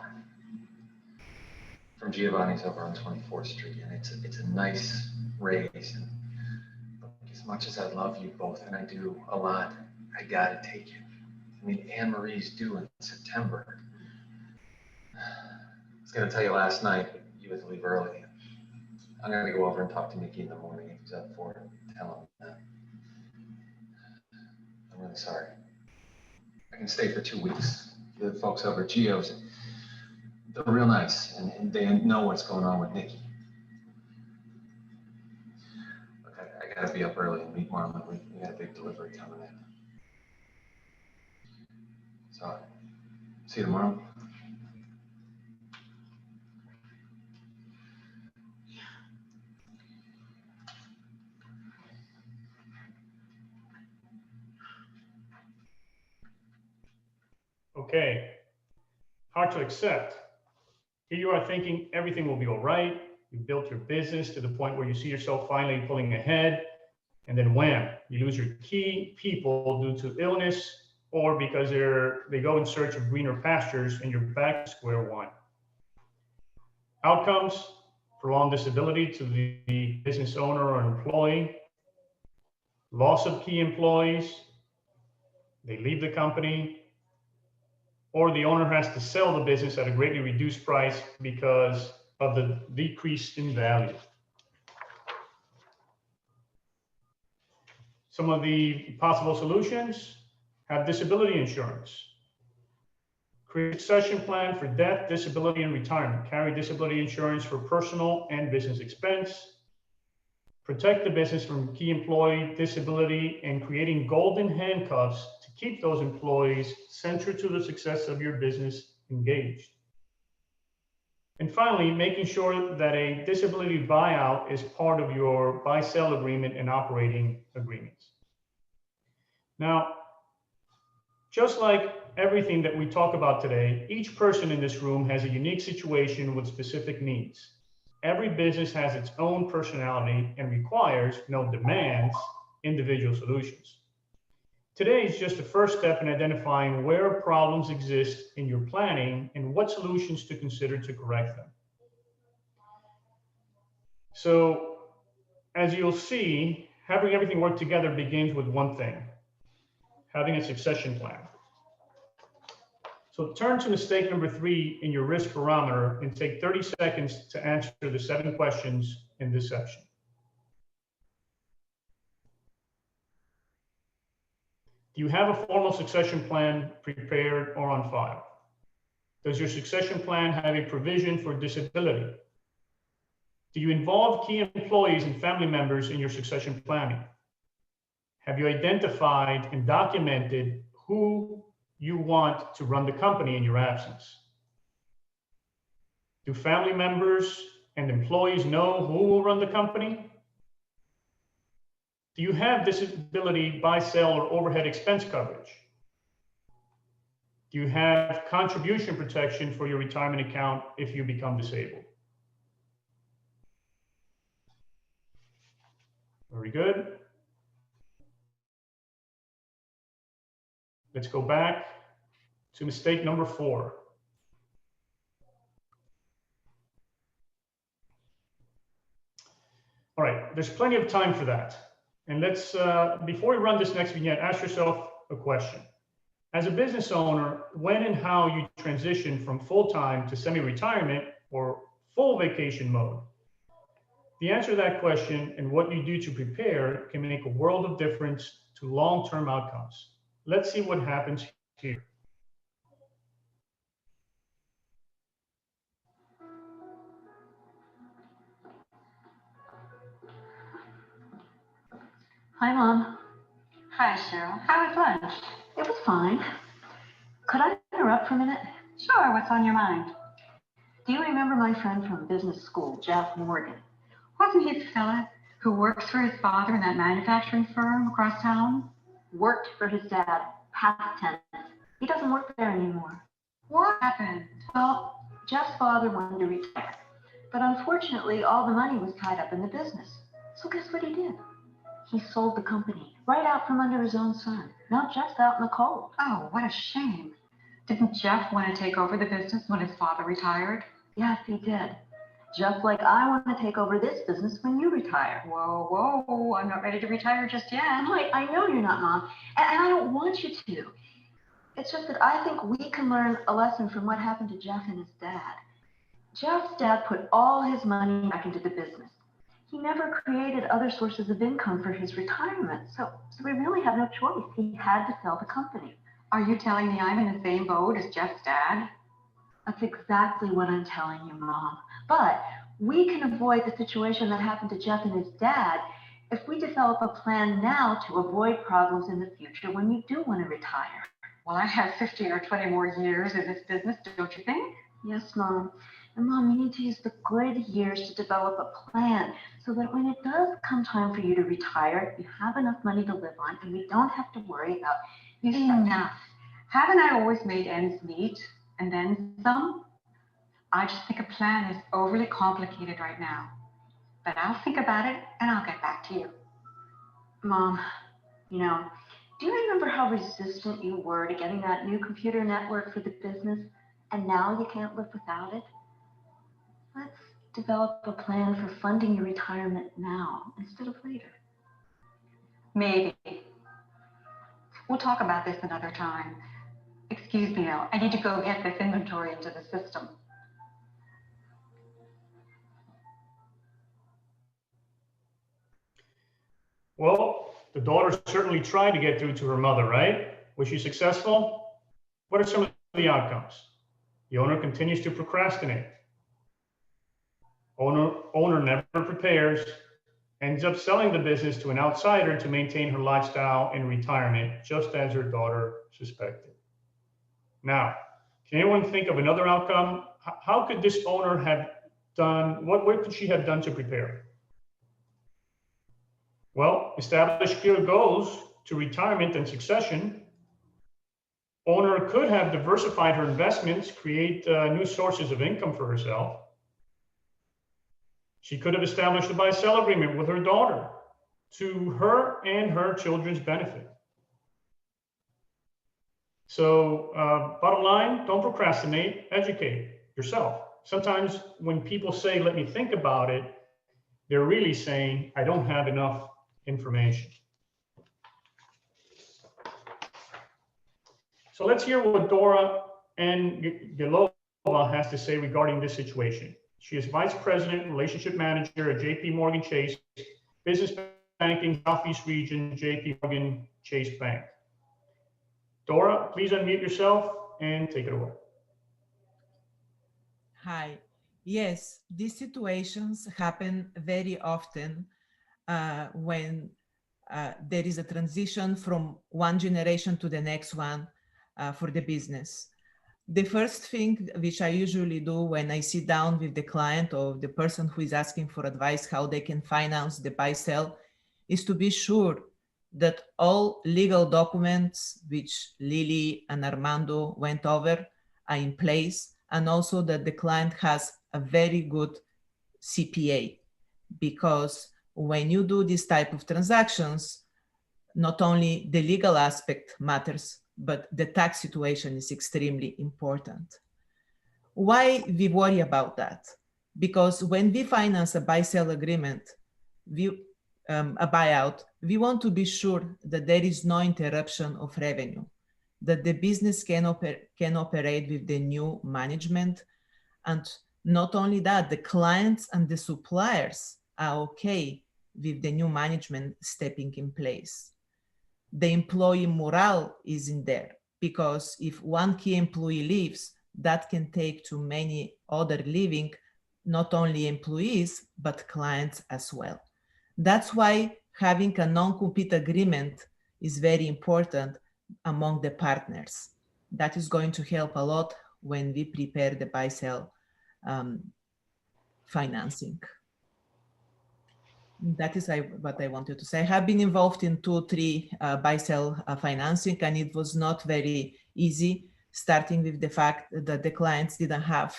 from Giovanni's over on 24th Street, and it's a nice raise. And as much as I love you both, and I do a lot, I gotta take it. I mean, Anne Marie's due in September. I was gonna tell you last night, but you had to leave early. I'm gonna go over and talk to Nikki in the morning if he's up for it. Tell him that. I'm really sorry. I can stay for 2 weeks. The folks over at Gio's, they're real nice, and they know what's going on with Nikki. Look, I gotta be up early and meet Marlon. We got a big delivery coming in. So, see you tomorrow. Okay, hard to accept. Here you are thinking everything will be all right. You built your business to the point where you see yourself finally pulling ahead, and then wham, you lose your key people due to illness or because they go in search of greener pastures and you're back to square one. Outcomes: prolonged disability to the business owner or employee, loss of key employees, they leave the company, or the owner has to sell the business at a greatly reduced price because of the decrease in value. Some of the possible solutions: have disability insurance, create a succession plan for death, disability, and retirement, carry disability insurance for personal and business expense, protect the business from key employee disability, and creating golden handcuffs to keep those employees central to the success of your business engaged. And finally, making sure that a disability buyout is part of your buy-sell agreement and operating agreements. Now, just like everything that we talk about today, each person in this room has a unique situation with specific needs. Every business has its own personality and requires, demands, individual solutions. Today is just the first step in identifying where problems exist in your planning and what solutions to consider to correct them. So, as you'll see, having everything work together begins with one thing: having a succession plan. So turn to mistake number 3 in your risk barometer and take 30 seconds to answer the 7 questions in this section. Do you have a formal succession plan prepared or on file? Does your succession plan have a provision for disability? Do you involve key employees and family members in your succession planning? Have you identified and documented who you want to run the company in your absence? Do family members and employees know who will run the company? Do you have disability, buy-sell, or overhead expense coverage? Do You have contribution protection for your retirement account if you become disabled. Very good. Let's go back to mistake number 4. All right, there's plenty of time for that. And let's, before we run this next vignette, ask yourself a question. As a business owner, when and how you transition from full-time to semi-retirement or full vacation mode? The answer to that question and what you do to prepare can make a world of difference to long-term outcomes. Let's see what happens here. Hi, Mom. Hi, Cheryl. How was lunch? It was fine. Could I interrupt for a minute? Sure. What's on your mind? Do you remember my friend from business school, Jeff Morgan? Wasn't he the fella who works for his father in that manufacturing firm across town? Worked for his dad, past tense. He doesn't work there anymore. What happened? Well, Jeff's father wanted to retire, but unfortunately, all the money was tied up in the business. So guess what he did? He sold the company right out from under his own son. Now Jeff's out in the cold. Oh, what a shame. Didn't Jeff want to take over the business when his father retired? Yes, he did. Just like I want to take over this business when you retire. Whoa, whoa, I'm not ready to retire just yet. I know you're not, Mom, and I don't want you to. It's just that I think we can learn a lesson from what happened to Jeff and his dad. Jeff's dad put all his money back into the business. He never created other sources of income for his retirement, so we really had no choice. He had to sell the company. Are you telling me I'm in the same boat as Jeff's dad? That's exactly what I'm telling you, Mom. But we can avoid the situation that happened to Jeff and his dad if we develop a plan now to avoid problems in the future when you do want to retire. Well, I have 15 or 20 more years in this business, don't you think? Yes, Mom. And Mom, you need to use the good years to develop a plan so that when it does come time for you to retire, you have enough money to live on and we don't have to worry about enough. Haven't I always made ends meet and then some? I just think a plan is overly complicated right now. But I'll think about it and I'll get back to you. Mom, you know, do you remember how resistant you were to getting that new computer network for the business? And now you can't live without it? Let's develop a plan for funding your retirement now instead of later. Maybe. We'll talk about this another time. Excuse me now, I need to go get this inventory into the system. Well, the daughter certainly tried to get through to her mother, right? Was she successful? What are some of the outcomes? The owner continues to procrastinate. Owner never prepares, ends up selling the business to an outsider to maintain her lifestyle in retirement, just as her daughter suspected. Now, can anyone think of another outcome? How could this owner have done, what could she have done to prepare? Well, establish clear goals to retirement and succession. Owner could have diversified her investments, create new sources of income for herself. She could have established a buy-sell agreement with her daughter to her and her children's benefit. So bottom line, don't procrastinate, educate yourself. Sometimes when people say, let me think about it, they're really saying, I don't have enough information. So let's hear what Dora Angelova has to say regarding this situation. She is Vice President, Relationship Manager at JP Morgan Chase, Business Banking, Southeast Region, JP Morgan Chase Bank. Dora, please unmute yourself and take it away. Hi. Yes, these situations happen very often when there is a transition from one generation to the next one for the business. The first thing which I usually do when I sit down with the client or the person who is asking for advice how they can finance the buy-sell is to be sure that all legal documents which Lily and Armando went over are in place, and also that the client has a very good CPA, because when you do this type of transactions, not only the legal aspect matters, but the tax situation is extremely important. Why we worry about that? Because when we finance a buy-sell agreement, a buyout, we want to be sure that there is no interruption of revenue, that the business can operate with the new management. And not only that, the clients and the suppliers are okay with the new management stepping in place. The employee morale is in there, because if one key employee leaves, that can take to many other leaving, not only employees, but clients as well. That's why having a non-compete agreement is very important among the partners. That is going to help a lot when we prepare the buy-sell financing. That is what I wanted to say. I have been involved in 2-3 buy-sell financing, and it was not very easy, starting with the fact that the clients didn't have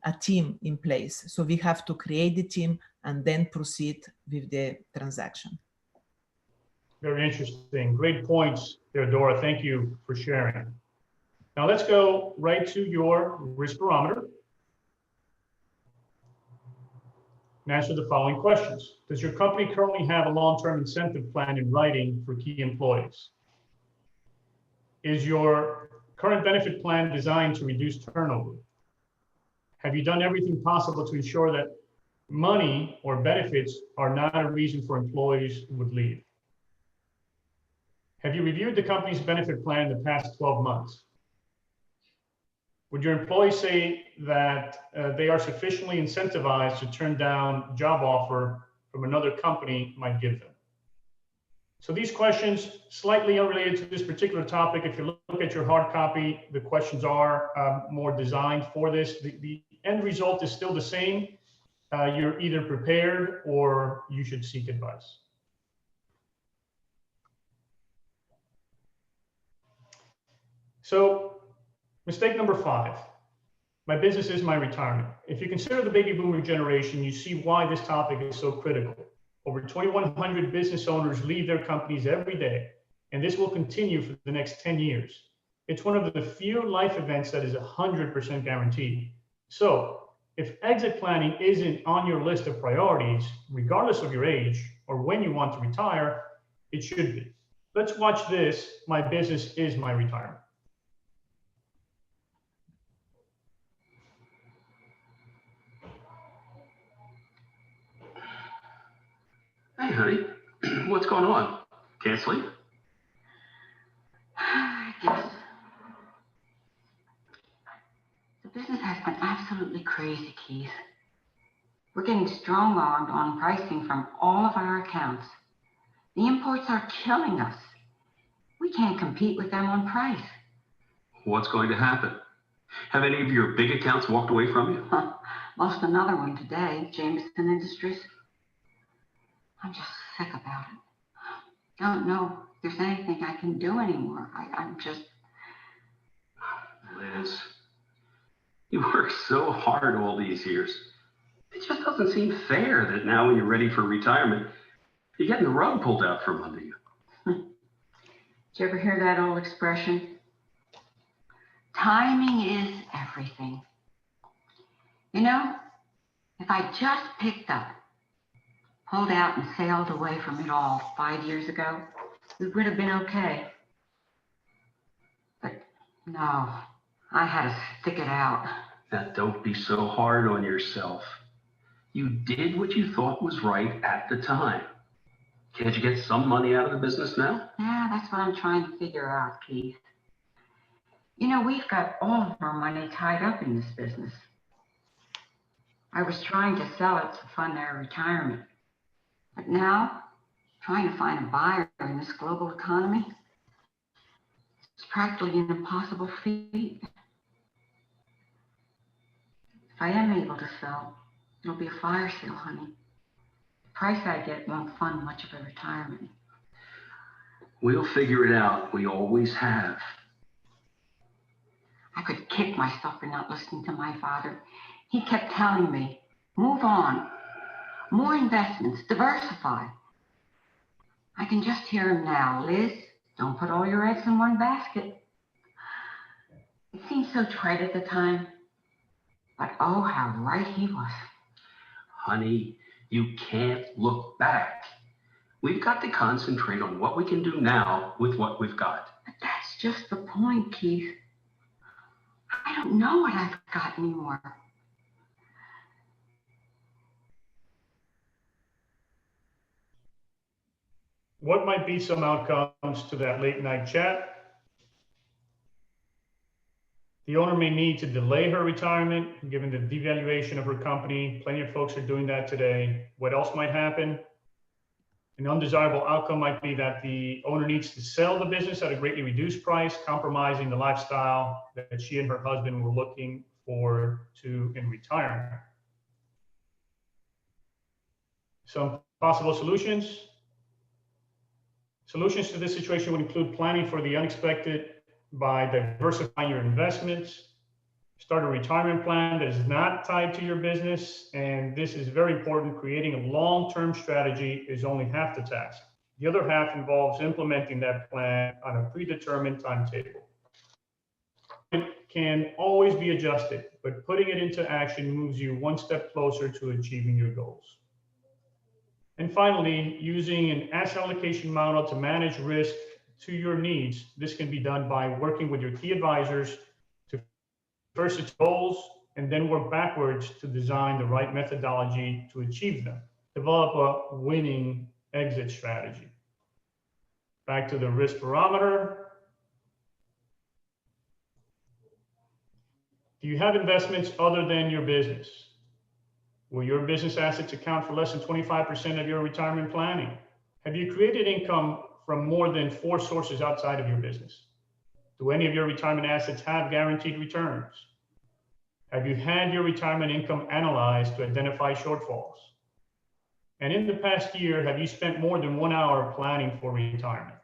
a team in place. So we have to create the team and then proceed with the transaction. Very interesting. Great points there, Dora. Thank you for sharing. Now let's go right to your risk barometer and answer the following questions. Does your company currently have a long-term incentive plan in writing for key employees? Is your current benefit plan designed to reduce turnover? Have you done everything possible to ensure that money or benefits are not a reason for employees who would leave? Have you reviewed the company's benefit plan in the past 12 months? Would your employees say that they are sufficiently incentivized to turn down a job offer from another company might give them? So these questions, slightly unrelated to this particular topic. If you look at your hard copy, the questions are more designed for this. The end result is still the same. You're either prepared or you should seek advice. So mistake number 5, my business is my retirement. If you consider the baby boomer generation, you see why this topic is so critical. Over 2,100 business owners leave their companies every day, and this will continue for the next 10 years. It's one of the few life events that is 100% guaranteed. So if exit planning isn't on your list of priorities, regardless of your age or when you want to retire, it should be. Let's watch this. My business is my retirement. Hey, honey, what's going on? Can't sleep? I guess. The business has been absolutely crazy, Keith. We're getting strong-armed on pricing from all of our accounts. The imports are killing us. We can't compete with them on price. What's going to happen? Have any of your big accounts walked away from you? Lost another one today, Jameson Industries. I'm just sick about it. Don't know if there's anything I can do anymore. I'm just... Liz, you worked so hard all these years. It just doesn't seem fair that now when you're ready for retirement, you're getting the rug pulled out from under you. Did you ever hear that old expression? Timing is everything. You know, if I just picked up, pulled out and sailed away from it all 5 years ago, we would have been okay. But no, I had to stick it out. Now, don't be so hard on yourself. You did what you thought was right at the time. Can't you get some money out of the business now? Yeah, that's what I'm trying to figure out, Keith. You know, we've got all of our money tied up in this business. I was trying to sell it to fund our retirement. But now, trying to find a buyer in this global economy, it's practically an impossible feat. If I am able to sell, it'll be a fire sale, honey. The price I get won't fund much of a retirement. We'll figure it out. We always have. I could kick myself for not listening to my father. He kept telling me, move on, more investments, diversify. I can just hear him now. Liz, don't put all your eggs in one basket. It seemed so trite at the time, but oh, how right he was. Honey, you can't look back. We've got to concentrate on what we can do now with what we've got. But that's just the point, Keith. I don't know what I've got anymore. What might be some outcomes to that late night chat? The owner may need to delay her retirement, given the devaluation of her company. Plenty of folks are doing that today. What else might happen? An undesirable outcome might be that the owner needs to sell the business at a greatly reduced price, compromising the lifestyle that she and her husband were looking forward to in retirement. Some possible solutions. Solutions to this situation would include planning for the unexpected by diversifying your investments, start a retirement plan that is not tied to your business, and this is very important. Creating a long-term strategy is only half the task. The other half involves implementing that plan on a predetermined timetable. It can always be adjusted, but putting it into action moves you one step closer to achieving your goals. And finally, using an asset allocation model to manage risk to your needs. This can be done by working with your key advisors to first its goals and then work backwards to design the right methodology to achieve them. Develop a winning exit strategy. Back to the risk barometer. Do you have investments other than your business? Will your business assets account for less than 25% of your retirement planning? Have you created income from more than 4 sources outside of your business? Do any of your retirement assets have guaranteed returns? Have you had your retirement income analyzed to identify shortfalls? And in the past year, have you spent more than 1 hour planning for retirement?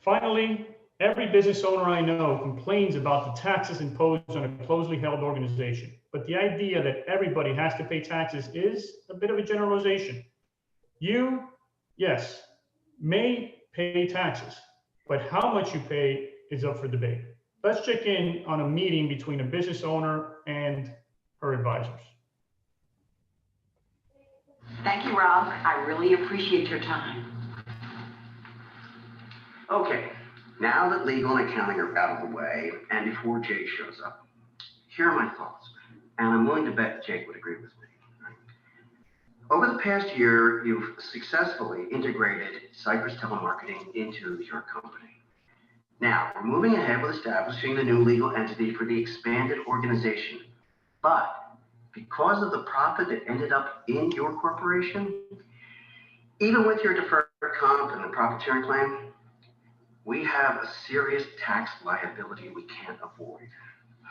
Finally, every business owner I know complains about the taxes imposed on a closely held organization. But the idea that everybody has to pay taxes is a bit of a generalization. You, yes, may pay taxes, but how much you pay is up for debate. Let's check in on a meeting between a business owner and her advisors. Thank you, Rob. I really appreciate your time. Okay, now that legal and accounting are out of the way, and before Jake shows up, here are my thoughts, and I'm willing to bet Jake would agree with me. Over the past year, you've successfully integrated Cypress Telemarketing into your company. Now, we're moving ahead with establishing the new legal entity for the expanded organization, but because of the profit that ended up in your corporation, even with your deferred comp and the profit sharing plan, we have a serious tax liability we can't avoid.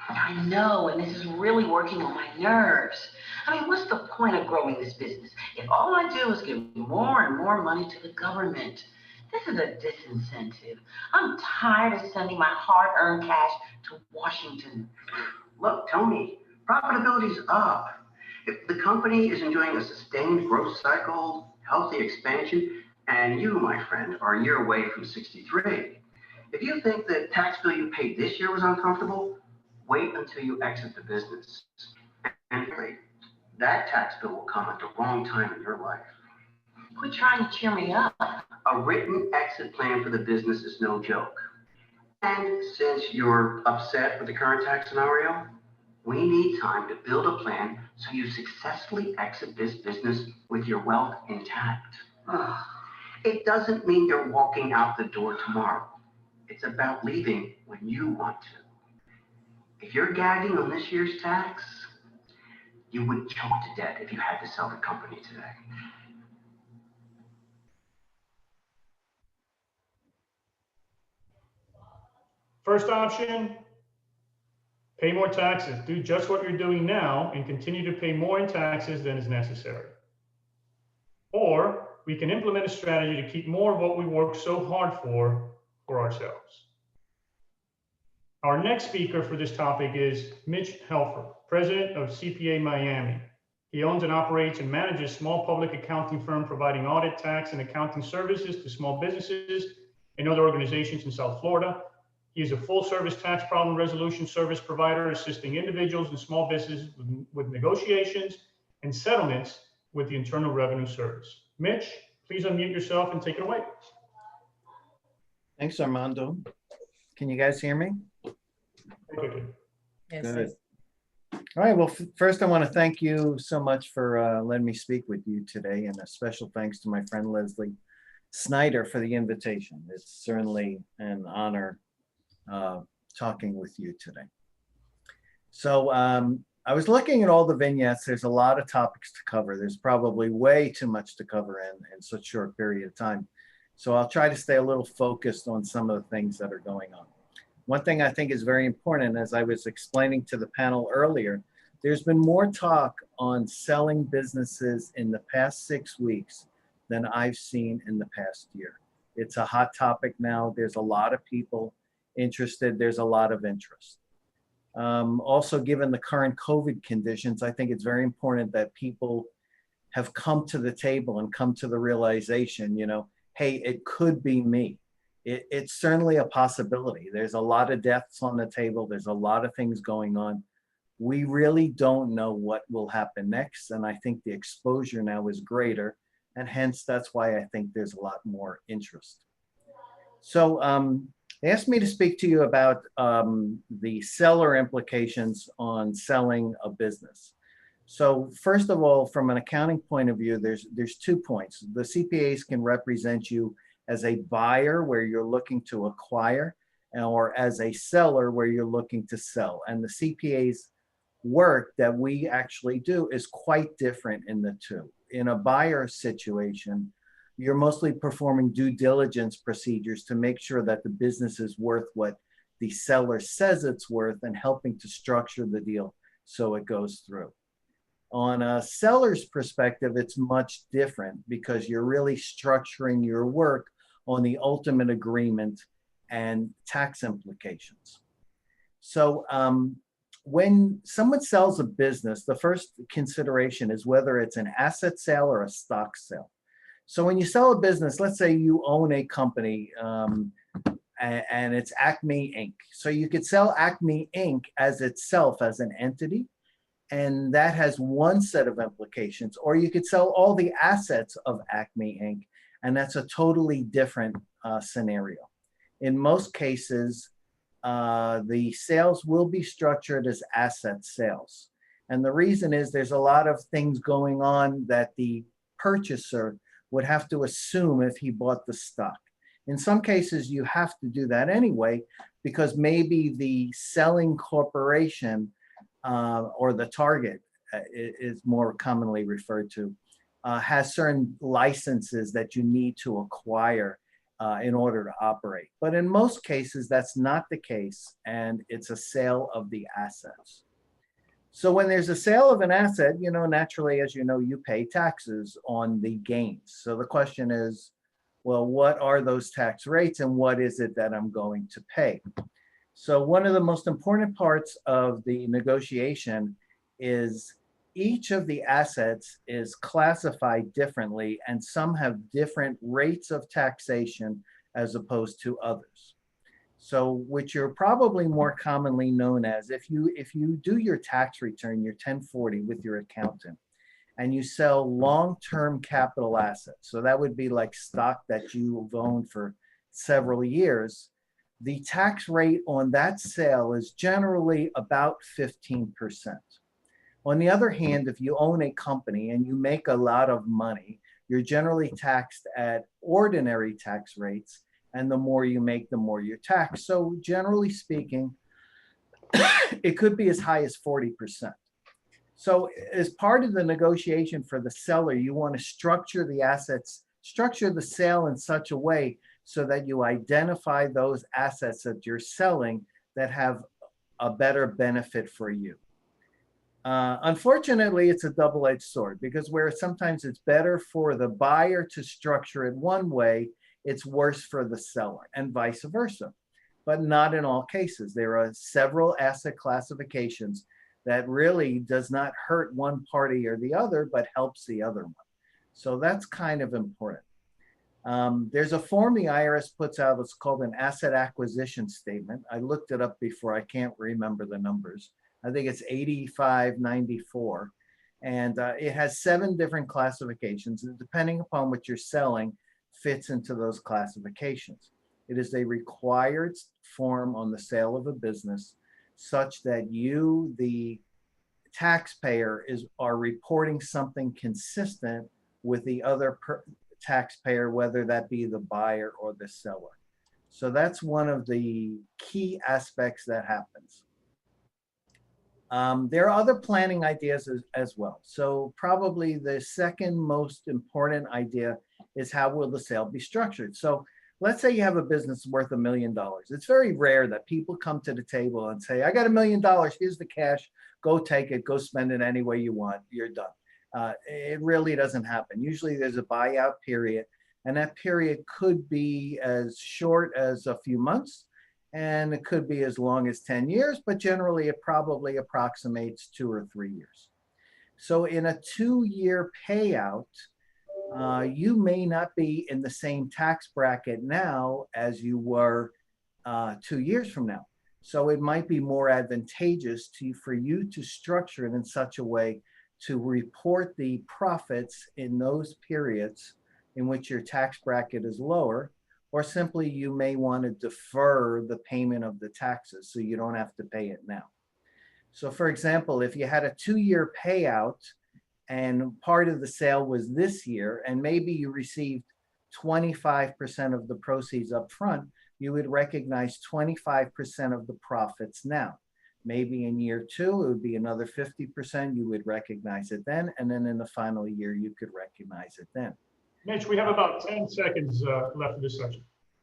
I know, and this is really working on my nerves. I mean, what's the point of growing this business if all I do is give more and more money to the government? This is a disincentive. I'm tired of sending my hard-earned cash to Washington. Look, Tony, profitability's up. If the company is enjoying a sustained growth cycle, healthy expansion, and you, my friend, are a year away from 63. If you think the tax bill you paid this year was uncomfortable, wait until you exit the business. And that tax bill will come at the wrong time in your life. Quit trying to cheer me up. A written exit plan for the business is no joke. And since you're upset with the current tax scenario, we need time to build a plan so you successfully exit this business with your wealth intact. It doesn't mean you're walking out the door tomorrow. It's about leaving when you want to. If you're gagging on this year's tax, you would choke to death if you had to sell the company today. First option, pay more taxes. Do just what you're doing now and continue to pay more in taxes than is necessary. or we can implement a strategy to keep more of what we work so hard for ourselves. Our next speaker for this topic is Mitch Helfer, president of CPA Miami. He owns and operates and manages a small public accounting firm providing audit, tax, and accounting services to small businesses and other organizations in South Florida. He is a full-service tax problem resolution service provider, assisting individuals and small businesses with negotiations and settlements with the Internal Revenue Service. Mitch, please unmute yourself and take it away. Thanks, Armando. Can you guys hear me? Okay. Yes, Good. yes. All right. Well, first, I want to thank you so much for letting me speak with you today, and a special thanks to my friend Leslie Snyder for the invitation. It's certainly an honor talking with you today. So I was looking at all the vignettes. There's a lot of topics to cover. There's probably way too much to cover in such a short period of time. So I'll try to stay a little focused on some of the things that are going on. One thing I think is very important, as I was explaining to the panel earlier, there's been more talk on selling businesses in the past 6 weeks than I've seen in the past year. It's a hot topic now. There's a lot of people interested. There's a lot of interest. Also, given the current COVID conditions, I think it's very important that people have come to the table and come to the realization, you know, hey, it could be me. It's certainly a possibility. There's a lot of deaths on the table. There's a lot of things going on. We really don't know what will happen next. And I think the exposure now is greater. And hence, that's why I think there's a lot more interest. So they asked me to speak to you about the seller implications on selling a business. So first of all, from an accounting point of view, there's 2 points. The CPAs can represent you as a buyer where you're looking to acquire, or as a seller where you're looking to sell. And the CPA's work that we actually do is quite different in the two. In a buyer situation, you're mostly performing due diligence procedures to make sure that the business is worth what the seller says it's worth and helping to structure the deal so it goes through. On a seller's perspective, it's much different because you're really structuring your work on the ultimate agreement and tax implications. So when someone sells a business, the first consideration is whether it's an asset sale or a stock sale. So when you sell a business, let's say you own a company and it's Acme Inc. So you could sell Acme Inc. as itself as an entity, and that has one set of implications. Or you could sell all the assets of Acme Inc., and that's a totally different scenario. In most cases, the sales will be structured as asset sales. And the reason is there's a lot of things going on that the purchaser would have to assume if he bought the stock. In some cases, you have to do that anyway, because maybe the selling corporation or the target is more commonly referred to, has certain licenses that you need to acquire in order to operate. But in most cases, that's not the case, and it's a sale of the assets. So when there's a sale of an asset, you know, naturally, as you know, you pay taxes on the gains. So the question is, well, what are those tax rates and what is it that I'm going to pay? So one of the most important parts of the negotiation is each of the assets is classified differently, and some have different rates of taxation as opposed to others. So which are probably more commonly known as, if you do your tax return, your 1040 with your accountant, and you sell long-term capital assets, so that would be like stock that you've owned for several years, the tax rate on that sale is generally about 15%. On the other hand, if you own a company and you make a lot of money, you're generally taxed at ordinary tax rates, and the more you make, the more you're taxed. So generally speaking, it could be as high as 40%. So as part of the negotiation for the seller, you want to structure the assets, structure the sale in such a way so that you identify those assets that you're selling that have a better benefit for you. Unfortunately, it's a double-edged sword because where sometimes it's better for the buyer to structure it one way, it's worse for the seller and vice versa. But not in all cases. There are several asset classifications that really does not hurt one party or the other, but helps the other one. So that's kind of important. There's a form the IRS puts out. It's called an asset acquisition statement. I looked it up before. I can't remember the numbers. I think it's 8594. And it has 7 different classifications. And depending upon what you're selling, fits into those classifications. It is a required form on the sale of a business such that you, the taxpayer, are reporting something consistent with the other taxpayer, whether that be the buyer or the seller. So that's one of the key aspects that happens. There are other planning ideas as well. So probably the second most important idea is how will the sale be structured? So let's say you have a business worth $1 million. It's very rare that people come to the table and say, I got $1 million, here's the cash, go take it, go spend it any way you want, you're done. It really doesn't happen. Usually there's a buyout period, and that period could be as short as a few months, and it could be as long as 10 years, but generally it probably approximates 2 or 3 years. So in a 2-year payout, you may not be in the same tax bracket now as you were 2 years from now. So it might be more advantageous for you to structure it in such a way to report the profits in those periods in which your tax bracket is lower, or simply you may want to defer the payment of the taxes so you don't have to pay it now. So for example, if you had a 2-year payout and part of the sale was this year, and maybe you received 25% of the proceeds up front, you would recognize 25% of the profits now. Maybe in year 2, it would be another 50%. You would recognize it then. And then in the final year, you could recognize it then. Mitch, we have about 10 seconds left of this section.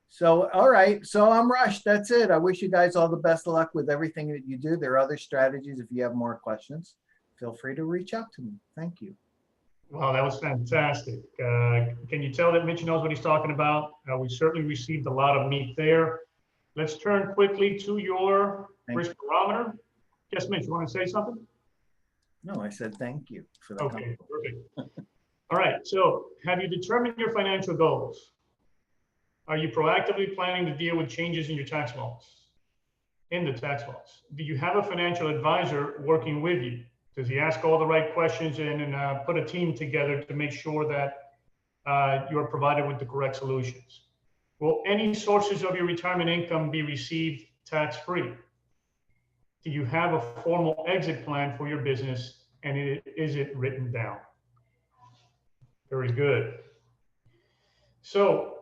So, all right. So I'm rushed. That's it. I wish you guys all the best of luck with everything that you do. There are other strategies. If you have more questions, feel free to reach out to me. Thank you. Wow, that was fantastic. Can you tell that Mitch knows what he's talking about? We certainly received a lot of meat there. Let's turn quickly to your risk barometer. Yes, Mitch, you want to say something? No, I said thank you for that. Okay, perfect. All right, so have you determined your financial goals? Are you proactively planning to deal with changes in your tax laws? In the tax laws? Do you have a financial advisor working with you? Does he ask all the right questions and put a team together to make sure that you're provided with the correct solutions? Will any sources of your retirement income be received tax-free? Do you have a formal exit plan for your business, and is it written down? Very good. So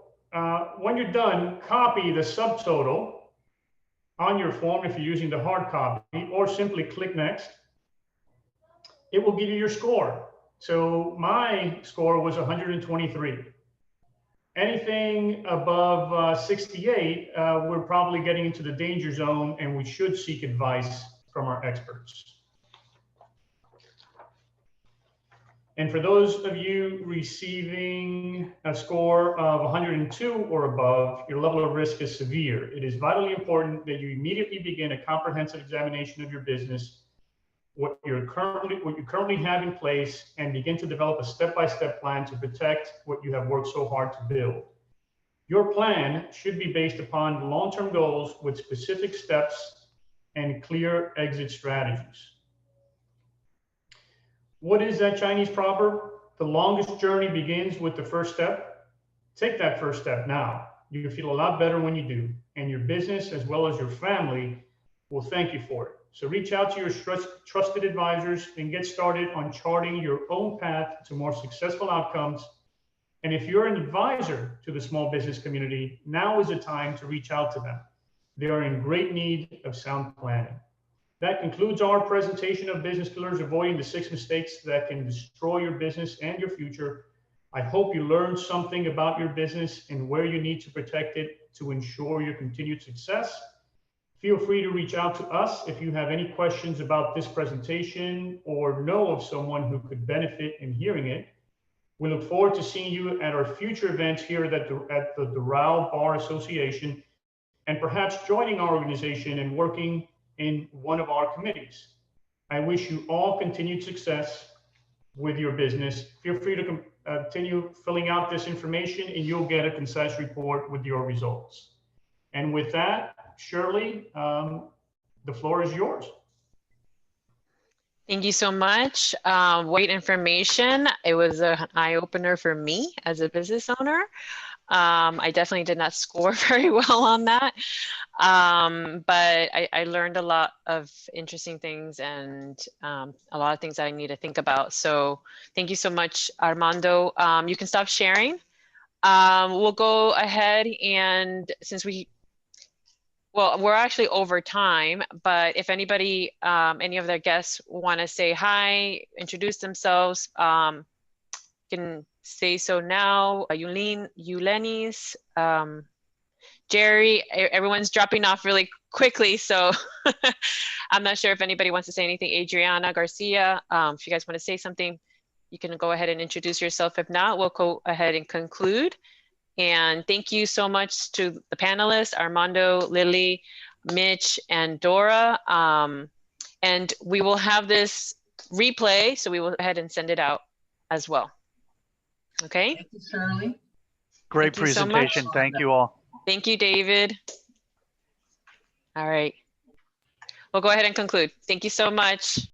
when you're done, copy the subtotal on your form if you're using the hard copy, or simply click next. It will give you your score. So my score was 123. Anything above 68, we're probably getting into the danger zone, and we should seek advice from our experts. And for those of you receiving a score of 102 or above, your level of risk is severe. It is vitally important that you immediately begin a comprehensive examination of your business, what you currently have in place, and begin to develop a step-by-step plan to protect what you have worked so hard to build. Your plan should be based upon long-term goals with specific steps and clear exit strategies. What is that Chinese proverb? The longest journey begins with the first step. Take that first step now. You feel a lot better when you do, and your business as well as your family will thank you for it. So reach out to your trusted advisors and get started on charting your own path to more successful outcomes. And if you're an advisor to the small business community, now is the time to reach out to them. They are in great need of sound planning. That concludes our presentation of Business Killers, avoiding the 6 mistakes that can destroy your business and your future. I hope you learned something about your business and where you need to protect it to ensure your continued success. Feel free to reach out to us if you have any questions about this presentation or know of someone who could benefit in hearing it. We look forward to seeing you at our future events here at the Doral Bar Association, and perhaps joining our organization and working in one of our committees. I wish you all continued success with your business. Feel free to continue filling out this information and you'll get a concise report with your results. And with that, Shirley, the floor is yours. Thank you so much. Great information. It was an eye-opener for me as a business owner. I definitely did not score very well on that, but I learned a lot of interesting things and a lot of things that I need to think about. So thank you so much, Armando. You can stop sharing. We'll go ahead and since we're actually over time, but if anybody, any of their guests want to say hi, introduce themselves, can say so now. Yulenis, Jerry, everyone's dropping off really quickly, so I'm not sure if anybody wants to say anything. Adriana Garcia, if you guys want to say something, you can go ahead and introduce yourself. If not, we'll go ahead and conclude. And thank you so much to the panelists, Armando, Lily, Mitch, and Dora. And we will have this replay, so we will go ahead and send it out as well. Okay? Thank you, Shirley. Great presentation. Thank you all. Thank you, David. All right. We'll go ahead and conclude. Thank you so much.